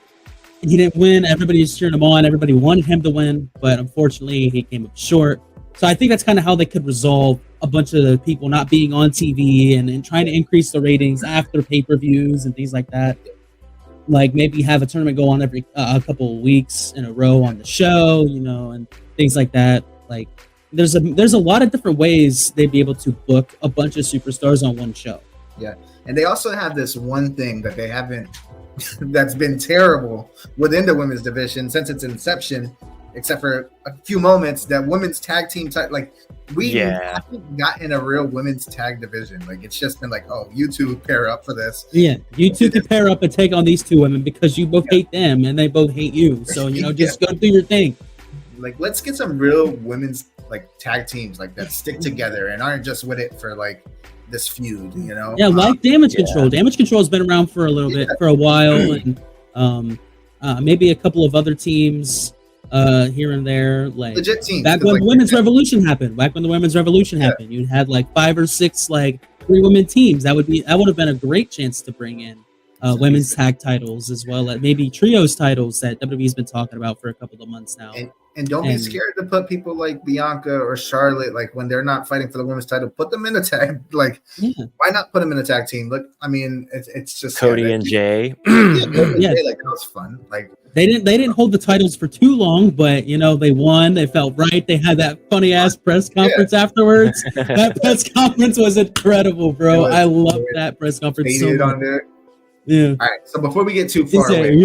he didn't win. Everybody was cheering him on. Everybody wanted him to win, but unfortunately, he came up short. So I think that's kind of how they could resolve a bunch of the people not being on TV and trying to increase the ratings after pay-per-views and things like that. Like, maybe have a tournament go on every a couple of weeks in a row on the show, you know, and things like that. Like, there's a lot of different ways they'd be able to book a bunch of superstars on one show. Yeah, and they also have this one thing that they haven't that's been terrible within the women's division since its inception, except for a few moments, that women's tag team like we haven't gotten a real women's tag division. Like, it's just been like, oh, you two pair up for this. Yeah, you two can pair up and take on these two women because you both hate them and they both hate you. So, you know, just go do your thing. Like, let's get some real women's like tag teams like that stick together and aren't just with it for like this feud, you know? Yeah, like Damage Control. Damage Control has been around for a little bit, for a while, and maybe a couple of other teams here and there, like legit teams. back 'cause, when like, the women's revolution happened. You had like 5 or 6 like 3 women teams. That would have been a great chance to bring in women's tag titles as well as maybe trios titles that WWE's been talking about for a couple of months now. And don't be scared to put people like Bianca or Charlotte, like when they're not fighting for the women's title, put them in a tag. Like, why not put them in a tag team? Look, I mean, it's just Cody and Jay. Cody and Jay, like that was fun. Like they didn't hold the titles for too long, but they won. They felt right. They had that funny ass press conference afterwards. That press conference was incredible, bro. I loved that press conference so much. Yeah. All right. So before we get too far away,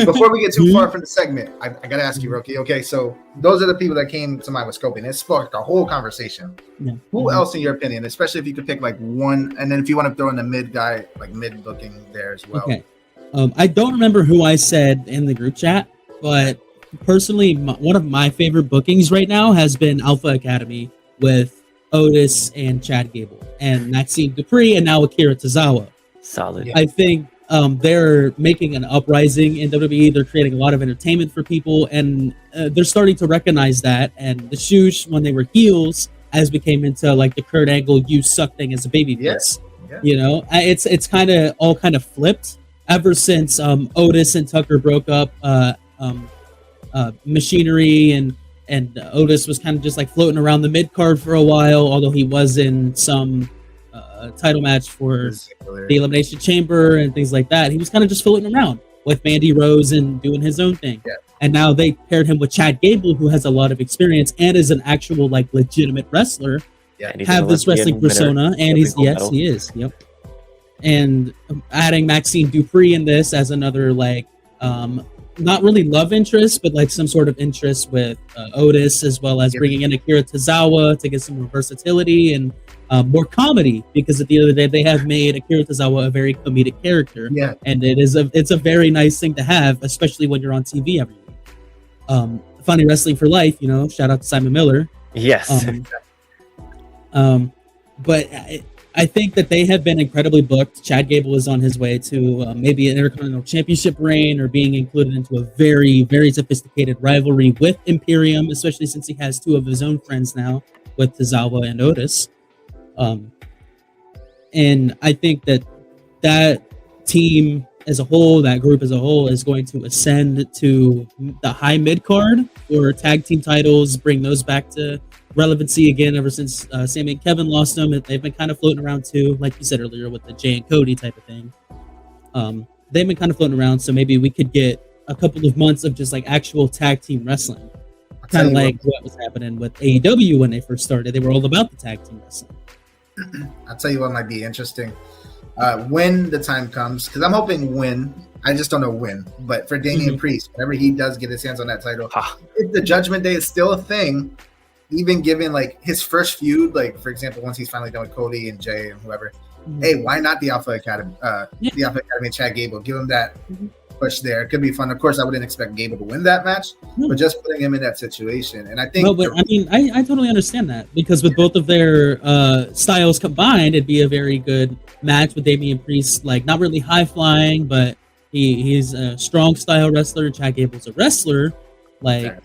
before we get too far from the segment, I got to ask you, Roki. Okay, so those are the people that came to mind with scoping. It sparked a whole conversation. Yeah. Who else, in your opinion, especially if you could pick like one, and then if you want to throw in the mid guy, like mid looking there as well. Okay. I don't remember who I said in the group chat, but personally, one of my favorite bookings right now has been Alpha Academy with Otis and Chad Gable and Maxine Dupree and now Akira Tozawa. Solid. I think they're making an uprising in WWE. They're creating a lot of entertainment for people, and they're starting to recognize that. And the Shoosh, when they were heels, as we came into like the Kurt Angle "you suck" thing as a babyface. Yeah. It's kind of flipped ever since Otis and Tucker broke up. Machinery and Otis was kind of just like floating around the mid card for a while, although he was in some title match for the Elimination Chamber and things like that. He was kind of just floating around with Mandy Rose and doing his own thing. Yeah. And now they paired him with Chad Gable, who has a lot of experience and is an actual like legitimate wrestler. Yeah, have this wrestling persona, and he is. Yep. And adding Maxine Dupree in this as another like not really love interest, but like some sort of interest with Otis, as well as bringing in Akira Tozawa to get some more versatility and more comedy, because at the end of the day, they have made Akira Tozawa a very comedic character. Yeah, and it's a very nice thing to have, especially when you're on TV every week. Funny Wrestling for Life, shout out to Simon Miller. Yes. But I think that they have been incredibly booked. Chad Gable is on his way to maybe an Intercontinental Championship reign or being included into a very, very sophisticated rivalry with Imperium, especially since he has 2 of his own friends now with Tozawa and Otis. And I think that team as a whole, that group as a whole, is going to ascend to the high mid card for tag team titles, bring those back to relevancy again ever since Sammy and Kevin lost them. They've been kind of floating around too, like you said earlier, with the Jay and Cody type of thing. They've been kind of floating around, so maybe we could get a couple of months of just like actual tag team wrestling. Kind of like what was happening with AEW when they first started. They were all about the tag team wrestling. I'll tell you what might be interesting. When the time comes, because I'm hoping when, I just don't know when, but for Damian Priest, whenever he does get his hands on that title, if the Judgment Day is still a thing, even given like his first feud, like for example, once he's finally done with Cody and Jay and whoever, hey, why not the Alpha Academy? The Alpha Academy and Chad Gable, give him that push there. It could be fun. Of course, I wouldn't expect Gable to win that match, but just putting him in that situation. And I think, no, but I mean, I totally understand that, because with both of their styles combined, it'd be a very good match with Damian Priest, like not really high flying, but he's a strong style wrestler. Chad Gable's a wrestler, like.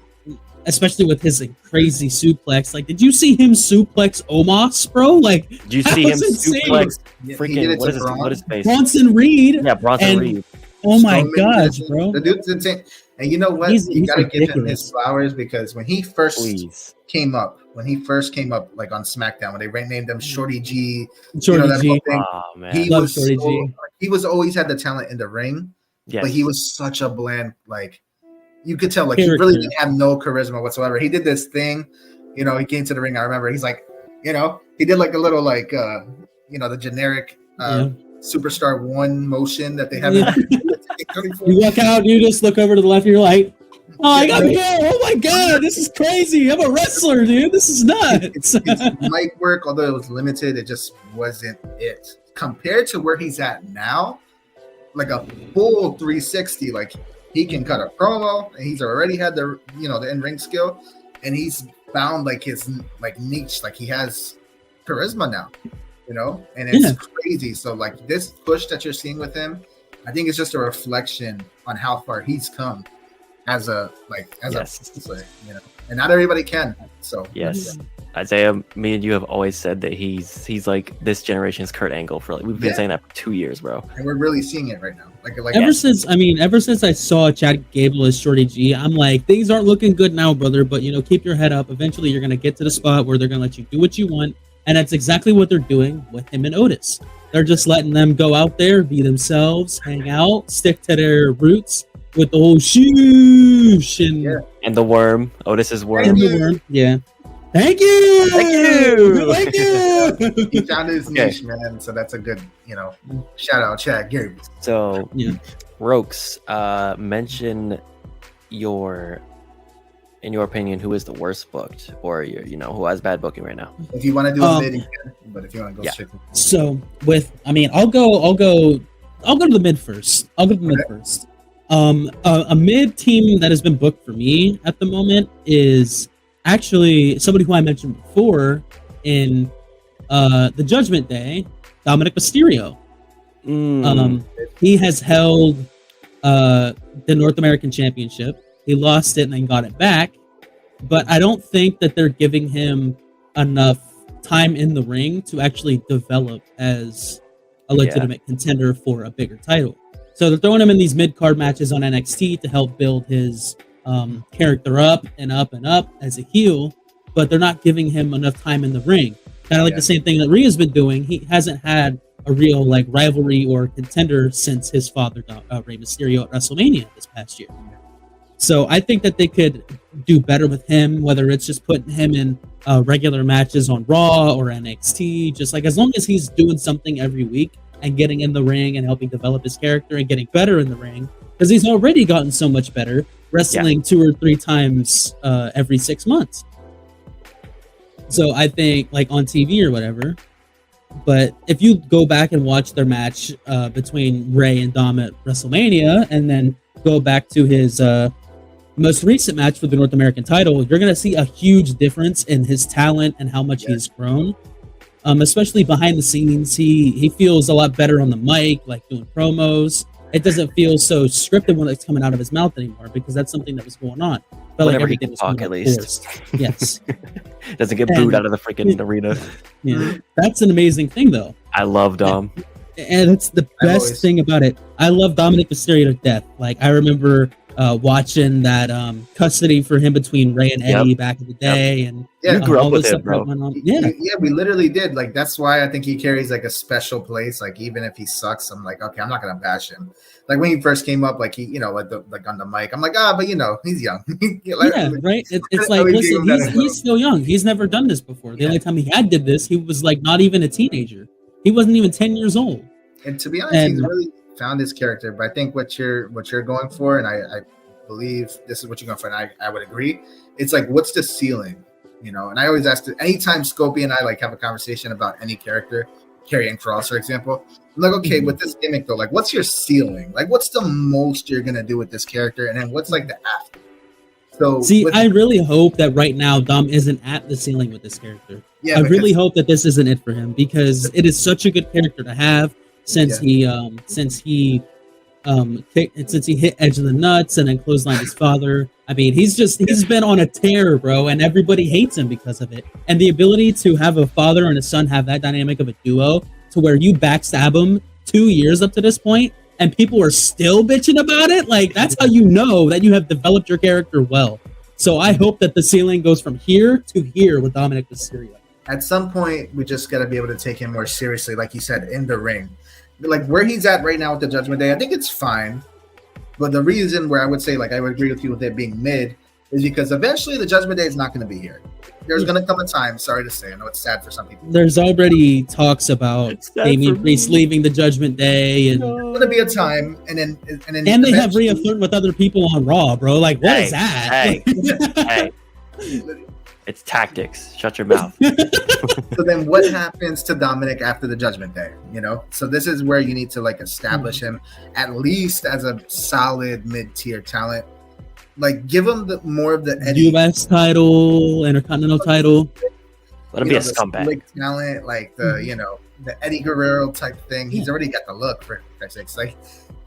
Especially with his crazy suplex. Like, did you see him suplex Omos, bro? Like, did you see him suplex freaking what is his face? Bronson Reed. Yeah, Bronson Reed. Oh my gosh, bro. The dude's insane. And you know what? You gotta give him his flowers, because when he first came up, like on SmackDown, when they renamed him Shorty G, that whole thing. Oh, man. He was always had the talent in the ring, but he was such a bland, like, you could tell, like, he really didn't have no charisma whatsoever. He did this thing, he came to the ring. I remember he's like, he did like a little, like, the generic Superstar 1 motion that they have. You walk out, you just look over to the left, and you're like, oh my God, this is crazy. I'm a wrestler, dude. This is nuts. His mic work, although it was limited, it just wasn't it. Compared to where he's at now, like a full 360, like, he can cut a promo, and he's already had the in-ring skill, and he's found like his like niche, like he has charisma now, and it's crazy. So like this push that you're seeing with him, I think it's just a reflection on how far he's come. as a Yes. wrestler, and not everybody can. So Yes. Isaiah, me and you have always said that he's like this generation's Kurt Angle for we've been saying that for 2 years, bro. And we're really seeing it right now. Ever since I saw Chad Gable as Shorty G, I'm like, things aren't looking good now, brother. But keep your head up. Eventually, you're gonna get to the spot where they're gonna let you do what you want, and that's exactly what they're doing with him and Otis. They're just letting them go out there, be themselves, hang out, stick to their roots with the whole shoosh and the worm, Otis's worm. And the worm, yeah. Thank you. He found his niche, man. So that's a good, shout out, Chad Gary. So, Rokes, mention in your opinion, who is the worst booked, or who has bad booking right now? If you want to do a mid, you can, but if you want to go straight. So I'll go to the mid first. First. A mid team that has been booked for me at the moment is actually somebody who I mentioned before in the Judgment Day, Dominic Mysterio. He has held the North American Championship. He lost it and then got it back, but I don't think that they're giving him enough time in the ring to actually develop as a legitimate contender for a bigger title. So they're throwing him in these mid-card matches on NXT to help build his character up and up and up as a heel, but they're not giving him enough time in the ring. Kind of like the same thing that Rhea's been doing. He hasn't had a real rivalry or contender since his father, Rey Mysterio, at WrestleMania this past year. So I think that they could do better with him, whether it's just putting him in regular matches on Raw or NXT, just as long as he's doing something every week and getting in the ring and helping develop his character and getting better in the ring, because he's already gotten so much better wrestling 2 or 3 times every 6 months. So I think on TV or whatever. But if you go back and watch their match between Rey and Dom at WrestleMania, and then go back to his most recent match for the North American title, you're going to see a huge difference in his talent and how much he's grown. Especially behind the scenes, he feels a lot better on the mic, doing promos. It doesn't feel so scripted when it's coming out of his mouth anymore, because that's something that was going on. Felt Whenever he can talk, at least. Yes. Doesn't get booed out of the freaking arena. Yeah, that's an amazing thing, though. I love Dom. And it's the best thing about it. I love Dominic Mysterio to death. I remember watching that custody for him between Rey and Eddie back in the day, and you grew up with him, bro. Yeah, we literally did. That's why I think he carries a special place. Even if he sucks, I'm okay, I'm not gonna bash him. When he first came up, he on the mic, I'm but he's young. Right. It's listen, he's still young. He's never done this before. The only time he did this, he was not even a teenager. He wasn't even 10 years old. And to be honest, he's really found his character. But I think what you're going for, and I believe this is what you're going for, and I would agree. It's what's the ceiling, And I always ask it anytime Scopey and I have a conversation about any character, Karrion Kross, for example. I'm okay, with this gimmick though, what's your ceiling? What's the most you're gonna do with this character, and then what's the after? So I really hope that right now Dom isn't at the ceiling with this character. I really hope that this isn't it for him, because it is such a good character to have since he hit Edge of the Nuts and then clotheslined his father. I mean, he's been on a tear, bro, and everybody hates him because of it. And the ability to have a father and a son have that dynamic of a duo, to where you backstab him 2 years up to this point and people are still bitching about it, that's how you know that you have developed your character well. So I hope that the ceiling goes from here to here with Dominic Mysterio. At some point, we just got to be able to take him more seriously, like you said, in the ring. Where he's at right now with the Judgment Day, I think it's fine. But the reason where I would say, I would agree with you with it being mid, is because eventually the Judgment Day is not going to be here. There's going to come a time, sorry to say, I know it's sad for some people. There's already talks about Damian Priest leaving the Judgment Day, and there's going to be a time, and then they have Rhea flirting with other people on Raw, bro. What is that? Hey. It's tactics. Shut your mouth. So then what happens to Dominic after the Judgment Day? So this is where you need to establish him at least as a solid mid-tier talent. Give him more of the Eddie. US title, Intercontinental title. Let him be a scumbag. Slick talent, like the the Eddie Guerrero type thing. He's already got the look for Christ's sakes. Like,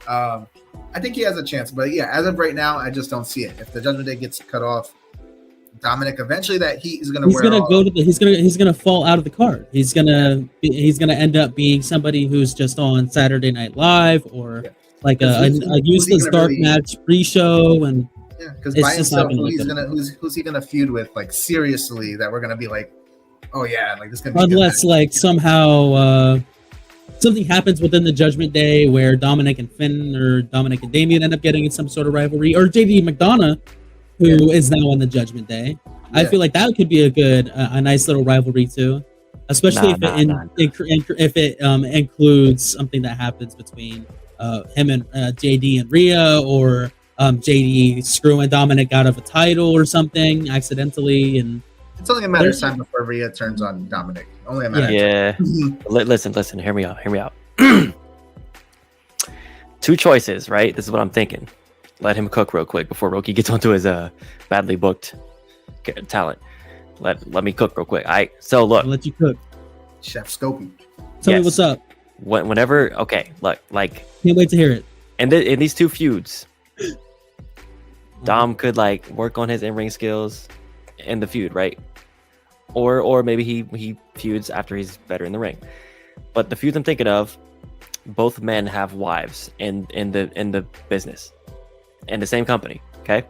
I think he has a chance, but yeah, as of right now, I just don't see it. If the Judgment Day gets cut off, Dominic eventually that heat is going to. He's gonna fall out of the card. He's gonna end up being somebody who's just on Saturday Night Live or like a useless dark match pre-show and. Yeah, because by himself, who's he gonna feud with? Like seriously, that we're gonna be like, oh yeah, like this gonna be. Unless like somehow something happens within the Judgment Day where Dominic and Finn or Dominic and Damian end up getting in some sort of rivalry, or JD McDonough, who is now on the Judgment Day. I feel like that could be a nice little rivalry too, especially if it includes something that happens between him and JD and Rhea, or JD screwing Dominic out of a title or something accidentally, and it's only a matter of time before Rhea turns on Dominic. Only a matter. Yeah. Listen. Hear me out. Two choices, right? This is what I'm thinking. Let him cook real quick before Roki gets onto his badly booked talent. Let me cook real quick. So look. I'll let you cook. Chef Scopey. Tell me what's up. Whenever, okay, look, like. Can't wait to hear it. And in these two feuds, Dom could like work on his in-ring skills in the feud, right? Or maybe he feuds after he's better in the ring. But the feuds I'm thinking of, both men have wives in the business, in the same company. Okay.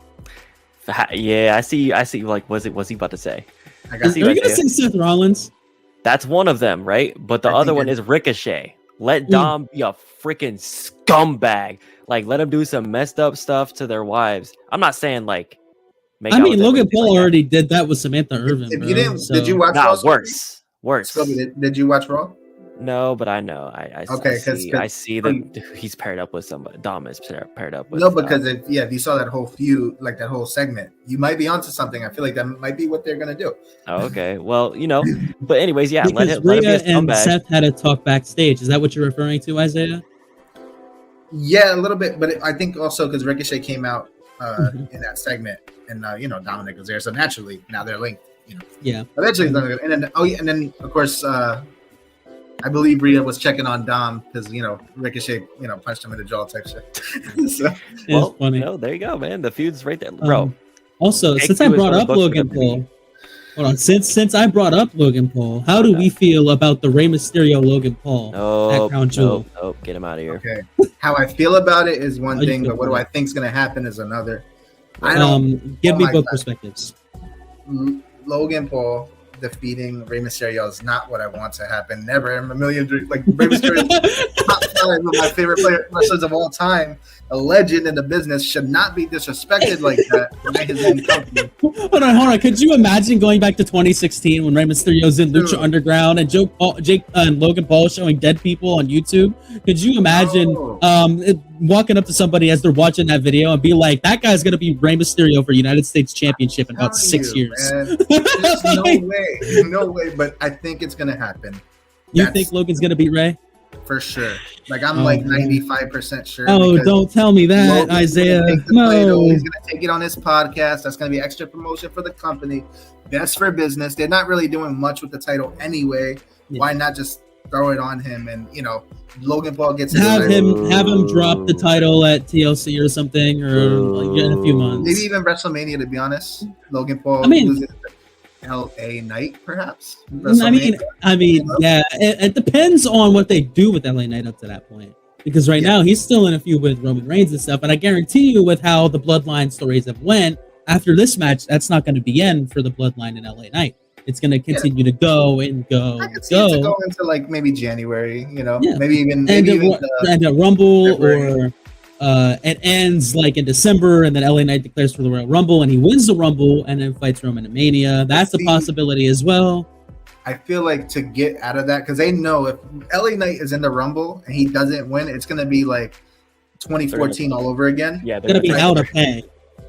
Yeah, I see. Like, what's he about to say? Are you gonna say Seth Rollins? That's one of them, right? But the other one is Ricochet. Let Dom be a freaking scumbag. Like, let him do some messed up stuff to their wives. I'm not saying like. Logan Paul already did that with Samantha Irvin. If you didn't, did you watch Raw? Worse. Scobie, did you watch Raw? No, but I know. I see that he's paired up with somebody. Dom is paired up with. No, because if you saw that whole feud, like that whole segment, you might be onto something. I feel like that might be what they're gonna do. Oh, okay. Well, but anyways, yeah. Because let him Rhea be a and scumbag. Seth had a talk backstage. Is that what you're referring to, Isaiah? Yeah, a little bit, but I think also because Ricochet came out in that segment, and Dominic was there, so naturally now they're linked. Yeah. Eventually, and then of course. I believe Rhea was checking on Dom because Ricochet punched him in the jaw type shit. So, it's funny. There you go, man. The feud's right there, bro. Also, since I brought up Logan Paul, hold on. Since I brought up Logan Paul, how do we feel about the Rey Mysterio Logan Paul at Crown Jewel? Oh, get him out of here. Okay. How I feel about it is one thing, but what do I think is going to happen is another. Give me both perspectives. Logan Paul defeating Rey Mysterio is not what I want to happen. Never in a million dreams. Like Rey Mysterio, top 5 of my favorite wrestlers of all time, a legend in the business, should not be disrespected like that. Hold on. Could you imagine going back to 2016 when Rey Mysterio's in Lucha Underground and Jake and Logan Paul showing dead people on YouTube? Could you imagine walking up to somebody as they're watching that video and be like, "That guy's gonna be Rey Mysterio for United States Championship in about 6 years"? There's no way. But I think it's gonna happen. You think Logan's gonna beat Rey? For sure. Like I'm 95% sure. Oh, don't tell me that, Logan's Isaiah. No, he's gonna take it on his podcast. That's gonna be extra promotion for the company. Best for business. They're not really doing much with the title anyway. Yeah. Why not just throw it on him and Logan Paul gets have him drop the title at TLC or something, or in a few months. Maybe even WrestleMania. To be honest, Logan Paul. Loses LA Knight, perhaps. I mean, yeah. It depends on what they do with LA Knight up to that point. Because right now he's still in a feud with Roman Reigns and stuff. And I guarantee you, with how the Bloodline stories have went after this match, that's not going to be end for the Bloodline in LA Knight. It's going to continue to go and go. I could see it to go into like maybe January. Maybe even a Rumble February. Or. It ends like in December, and then LA Knight declares for the Royal Rumble, and he wins the Rumble, and then fights Roman at Mania. That's a possibility as well. I feel like to get out of that, because they know if LA Knight is in the Rumble and he doesn't win, it's going to be like 2014 all over again. Yeah, they're going to be out of pay.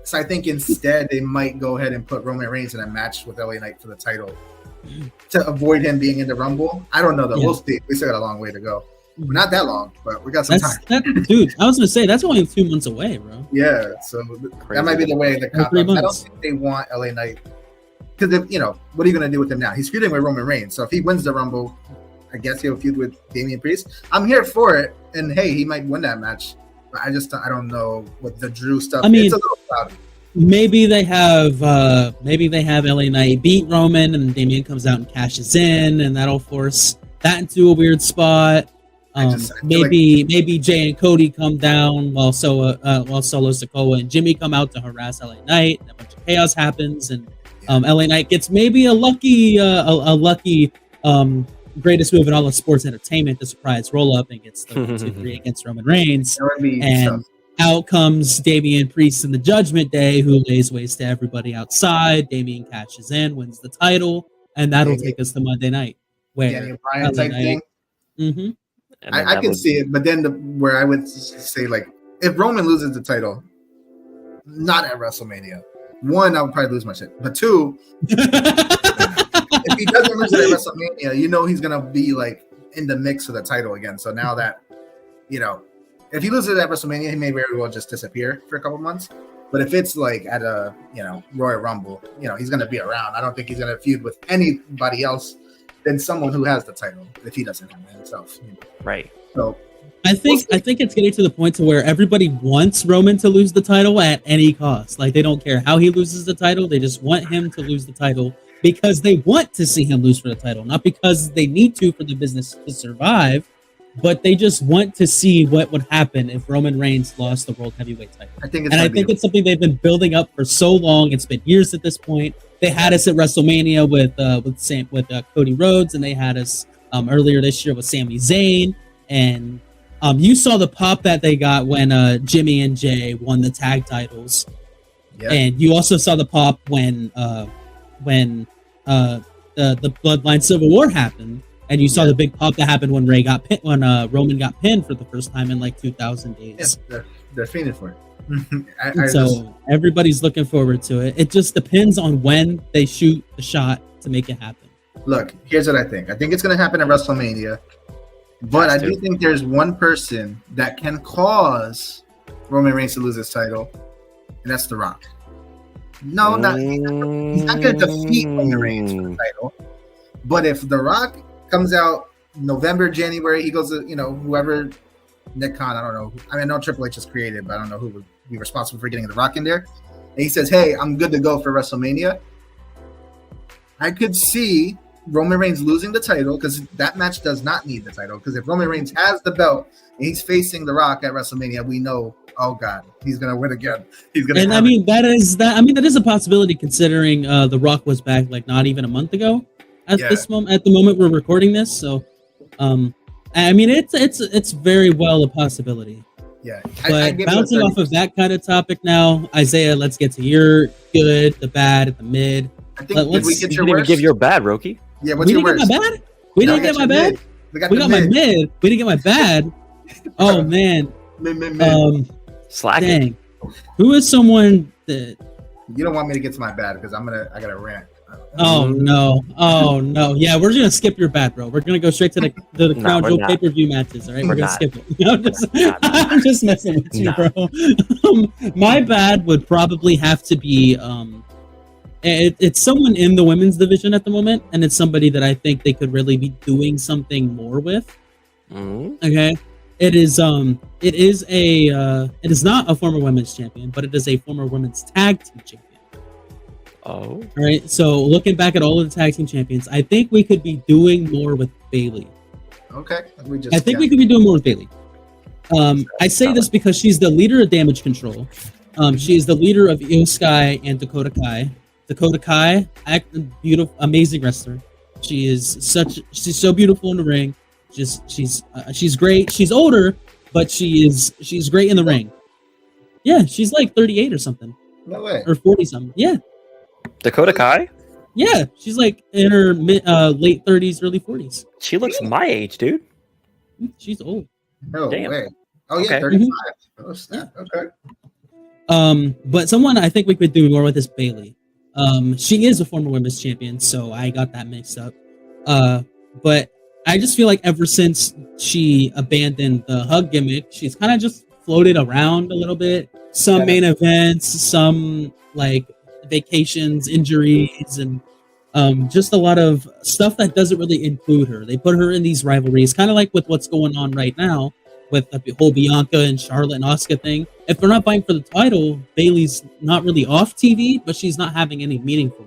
So I think instead they might go ahead and put Roman Reigns in a match with LA Knight for the title to avoid him being in the Rumble. I don't know though. We'll see. We still got a long way to go. We're not that long, but we got some time. Dude, I was gonna say that's only 2 months away, bro. Yeah, so that might be the way the cop. I don't think they want LA Knight because if what are you gonna do with him now? He's feuding with Roman Reigns, so if he wins the Rumble, I guess he'll feud with Damian Priest. I'm here for it, and hey, he might win that match. But I don't know with the Drew stuff. I mean, it's a little cloudy. Maybe they have LA Knight beat Roman, and Damian comes out and cashes in, and that'll force that into a weird spot. Maybe Jay and Cody come down while Solo Sikoa and Jimmy come out to harass LA Knight. And a bunch of chaos happens, and LA Knight gets maybe a lucky greatest move in all of sports entertainment, the surprise roll up, and gets the 2-3 against Roman Reigns. And out comes Damian Priest in the Judgment Day, who lays waste to everybody outside. Damian cashes in, wins the title, and that'll take us to Monday night. Where Bryan type thing. Mm-hmm. I can see it, but then where I would say, like, if Roman loses the title, not at WrestleMania, one, I would probably lose my shit. But two, if he doesn't lose it at WrestleMania, he's gonna be like in the mix for the title again. So now that if he loses at WrestleMania, he may very well just disappear for a couple months. But if it's like at a Royal Rumble, he's gonna be around. I don't think he's gonna feud with anybody else than someone who has the title if he doesn't have it himself. Right. So I think it's getting to the point to where everybody wants Roman to lose the title at any cost. Like, they don't care how he loses the title; they just want him to lose the title because they want to see him lose for the title, not because they need to for the business to survive, but they just want to see what would happen if Roman Reigns lost the World Heavyweight title. I think it's something they've been building up for so long. It's been years at this point. They had us at WrestleMania with Cody Rhodes, and they had us earlier this year with Sami Zayn. And you saw the pop that they got when Jimmy and Jay won the tag titles, and you also saw the pop when the Bloodline Civil War happened, and you saw the big pop that happened when Roman got pinned for the first time in like 2,000 days. Yeah, they're fiending for it. Everybody's looking forward to it. It just depends on when they shoot the shot to make it happen. Look, here's what I think. I think it's going to happen at WrestleMania, but I do think there's one person that can cause Roman Reigns to lose his title, and that's The Rock. No, he's not going to defeat Roman Reigns for the title, but if The Rock comes out November, January, he goes to, whoever, Nick Khan, I don't know. I know Triple H is creative, but I don't know who would be responsible for getting The Rock in there. And he says, hey, I'm good to go for WrestleMania. I could see Roman Reigns losing the title because that match does not need the title. Because if Roman Reigns has the belt and he's facing The Rock at WrestleMania, we know, oh God, he's going to win again. He's going to. That is a possibility considering The Rock was back like not even a month ago at the moment we're recording this. So, it's very well a possibility. Yeah. But bouncing off of that kind of topic now, Isaiah, let's get to your good, the bad, the mid. I think we get your worst? Give your bad, Roki. Yeah, what's your worst? We didn't get my bad? We got my mid. We didn't get my bad. Oh, man. Slacking. Dang. Who is someone that... You don't want me to get to my bad because I got to rant. Oh no! Yeah, we're gonna skip your bad, bro. We're gonna go straight to the Crown Jewel pay-per-view matches. All right, we're gonna skip it. I'm just messing with you, bro. My bad would probably have to be it's someone in the women's division at the moment, and it's somebody that I think they could really be doing something more with. Okay, it is not a former women's champion, but it is a former women's tag team champion. Oh. All right. So looking back at all of the tag team champions, I think we could be doing more with Bayley. Okay. We could be doing more with Bayley. I say this because she's the leader of Damage Control. She is the leader of Io Sky and Dakota Kai. Dakota Kai, beautiful, amazing wrestler. She's so beautiful in the ring. She's great. She's older, but she's great in the ring. Yeah, she's like 38 or something. No way. Or 40 something. Yeah. Dakota Kai? Yeah, she's like in her late 30s, early 40s. She looks my age, dude. She's old. No Damn. way. Oh yeah, okay. 35. Oh snap. Okay. But someone I think we could do more with is Bayley. She is a former women's champion, so I got that mixed up. But I just feel like ever since she abandoned the hug gimmick, she's kind of just floated around a little bit. Some main events, some like vacations, injuries, and just a lot of stuff that doesn't really include her. They put her in these rivalries, kind of like with what's going on right now with the whole Bianca and Charlotte and Asuka thing. If they're not fighting for the title, Bailey's not really off TV, but she's not having any meaningful